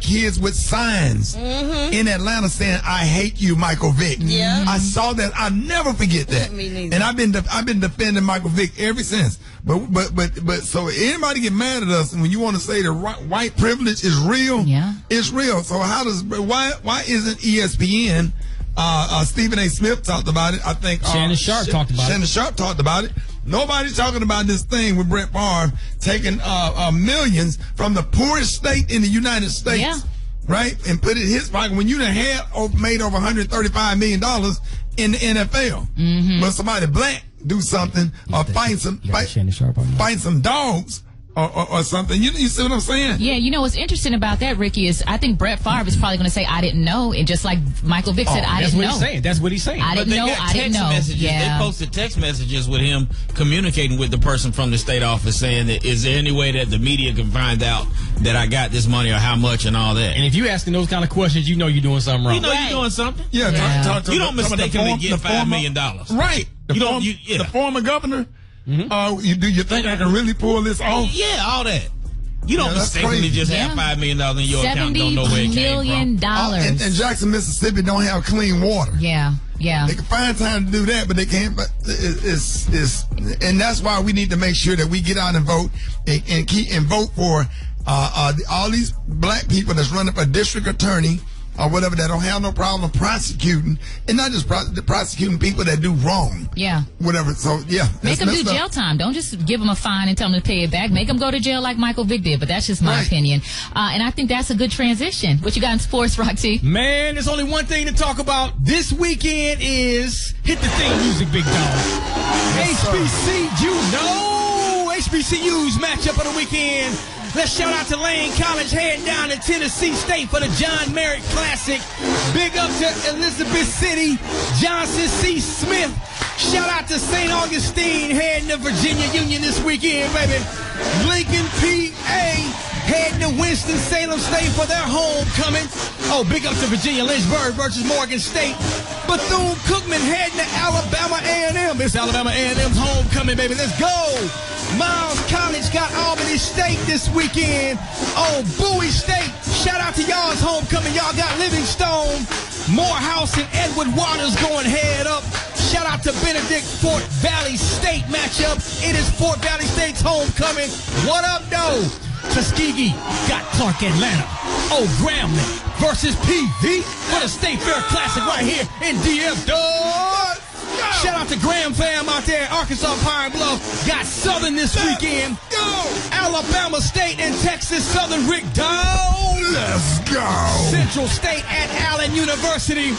kids with signs in Atlanta saying, "I hate you, Michael Vick." Yeah. I saw that. I'll never forget that. Me neither. And I've been defending Michael Vick ever since. But so anybody get mad at us when you want to say that white privilege is real? Yeah. It's real. So why isn't ESPN? Stephen A. Smith talked about it. I think Shannon Sharp talked about it. Shannon Sharp talked about it. Nobody's talking about this thing with Brett Favre taking millions from the poorest state in the United States. Yeah. Right? And put it in his pocket when you done made over $135 million in the NFL. Mm-hmm. But somebody black do something or find some dogs or something. You see what I'm saying? Yeah, you know what's interesting about that, Ricky, is I think Brett Favre is probably going to say, I didn't know. And just like Michael Vick said, I didn't know. That's what he's saying. I didn't know. I didn't know. They posted text messages with him communicating with the person from the state office saying that, is there any way that the media can find out that I got this money or how much and all that? And if you asking those kind of questions, you know you're doing something wrong. You know you're doing something. Yeah. Talk to you don't mistakenly get $5 million. Right. The former governor. Mm-hmm. Do you think I can really pull this off? Yeah, all that. You don't mistakenly just have $5 million in your account and don't know where it came from. And Jackson, Mississippi don't have clean water. Yeah. They can find time to do that, but they can't. But and that's why we need to make sure that we get out and vote and vote for all these black people that's running for district attorney or whatever that don't have no problem prosecuting, and not just prosecuting people that do wrong. Yeah. Whatever. So, yeah. Make them do jail time. Don't just give them a fine and tell them to pay it back. Make them go to jail like Michael Vick did, but that's just my opinion. And I think that's a good transition. What you got in sports, Roxy? Man, there's only one thing to talk about this weekend is hit the theme music, big dog. HBCU's matchup of the weekend. Let's shout out to Lane College heading down to Tennessee State for the John Merritt Classic. Big up to Elizabeth City, Johnson C. Smith. Shout out to St. Augustine heading to Virginia Union this weekend, baby. Lincoln, PA heading to Winston-Salem State for their homecoming. Oh, big up to Virginia Lynchburg versus Morgan State. Bethune-Cookman heading to Alabama A&M. It's Alabama A&M's homecoming, baby. Let's go. Miles College got Albany State this weekend. Oh, Bowie State. Shout out to y'all's homecoming. Y'all got Livingstone, Morehouse, and Edward Waters going head up. Shout out to Benedict Fort Valley State matchup. It is Fort Valley State's homecoming. What up, though? Tuskegee got Clark Atlanta. Oh, Grambling versus PV for the State Fair Classic right here in DF, dog. Shout out to Graham fam out there. Arkansas Pine Bluff got Southern this weekend. Alabama State and Texas Southern Rick down. Let's go. Central State at Allen University.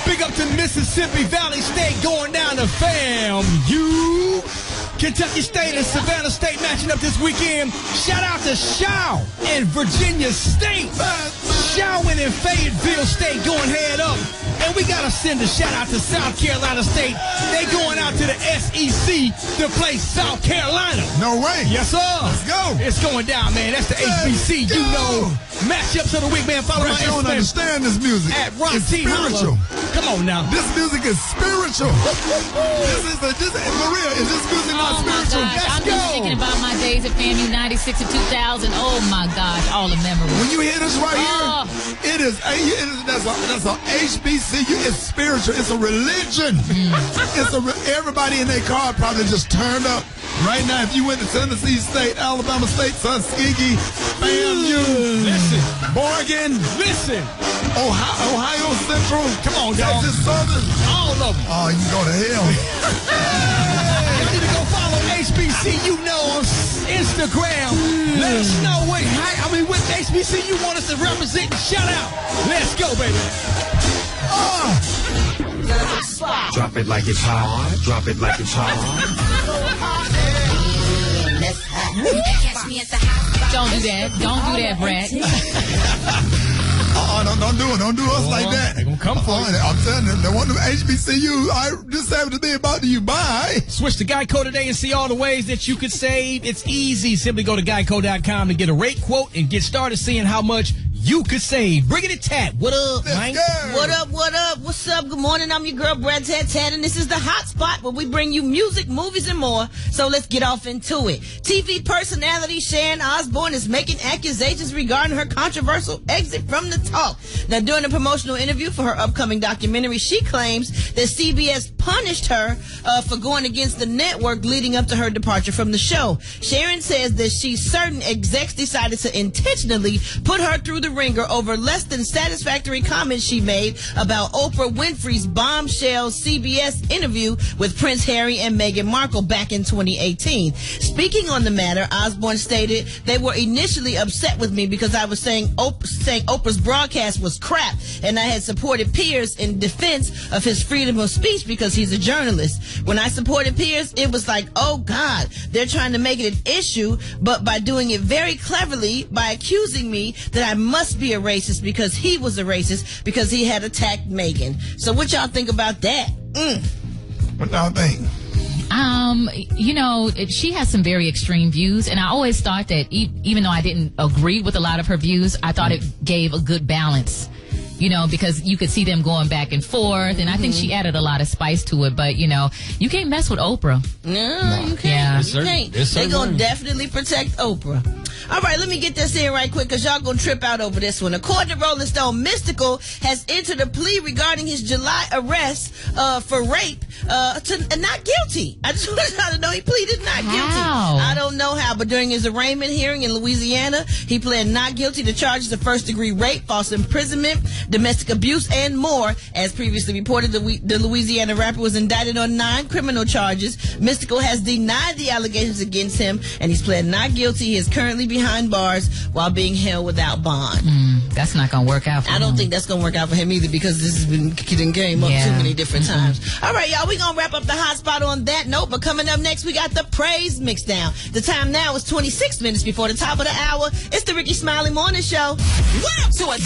Big up to Mississippi Valley State going down to FAMU. Kentucky State and Savannah State matching up this weekend. Shout out to Shaw and Virginia State. Shaw and Fayetteville State going head up. And we got to send a shout out to South Carolina State. They going out to the SEC to play South Carolina. No way. Yes, sir. Let's go. It's going down, man. That's the HBC. You know, matchups of the week, man. Follow my I don't understand this music. At Rock it's T. spiritual. Come on now. This music is spiritual. Maria, is this music not spiritual? I'm just thinking about my days at FAMU 96 and 2000. Oh my gosh, all the memories. When you hear this right here, that's a HBCU. It's spiritual. It's a religion. Everybody in their car probably just turned up. Right now, if you went to Tennessee State, Alabama State, Tuskegee, FAMU, Morgan, Ohio Central, come on, y'all. Texas Southern, all of them. Oh, you go to hell. You need to go follow HBCU on Instagram. Let us know what HBCU want us to represent and shout out. Let's go, baby. Drop it like it's hot. Drop it like it's hot. Don't do that. Don't do that, Brad. Don't do us like that. They're going to come for you. I'm telling you, they want them HBCU. This happened to be about to you. Bye. Switch to Geico today and see all the ways that you could save. It's easy. Simply go to geico.com to get a rate quote and get started seeing how much you could save. Bring it to Tat. What up, Mike? What up? What's up? Good morning. I'm your girl, Brad Tat, and this is the Hot Spot where we bring you music, movies, and more. So let's get off into it. TV personality Sharon Osbourne is making accusations regarding her controversial exit from the talk. Now, during a promotional interview for her upcoming documentary, she claims that CBS punished her for going against the network leading up to her departure from the show. Sharon says that she's certain execs decided to intentionally put her through the ringer over less than satisfactory comments she made about Oprah Winfrey's bombshell CBS interview with Prince Harry and Meghan Markle back in 2018. Speaking on the matter, Osbourne stated, "They were initially upset with me because I was saying Oprah's broadcast was crap, and I had supported Piers in defense of his freedom of speech because he's a journalist. When I supported Piers, it was like, oh God, they're trying to make it an issue, but by doing it very cleverly, by accusing me that I must be a racist because he was a racist because he had attacked Meghan." So what y'all think about that? What y'all think? She has some very extreme views, and I always thought that even though I didn't agree with a lot of her views, I thought it gave a good balance. Because you could see them going back and forth, and I think she added a lot of spice to it. But, you can't mess with Oprah. No, you can't. Yeah. You can't. They're going to definitely protect Oprah. All right, let me get this in right quick because y'all going to trip out over this one. According to Rolling Stone, Mystical has entered a plea regarding his July arrest for rape not guilty. I just want y'all to know he pleaded not guilty. How? I don't know how, but during his arraignment hearing in Louisiana, he pled not guilty to charges of first-degree rape, false imprisonment, domestic abuse, and more. As previously reported, the Louisiana rapper was indicted on 9 criminal charges. Mystical has denied the allegations against him, and he's pled not guilty. He is currently behind bars while being held without bond. That's not going to work out for him. I don't think that's going to work out for him either, because this has been getting game up too many different times. All right, y'all, we're going to wrap up the hot spot on that note, but coming up next, we got the praise mix down. The time now is 26 minutes before the top of the hour. It's the Rickey Smiley Morning Show. Wow, to a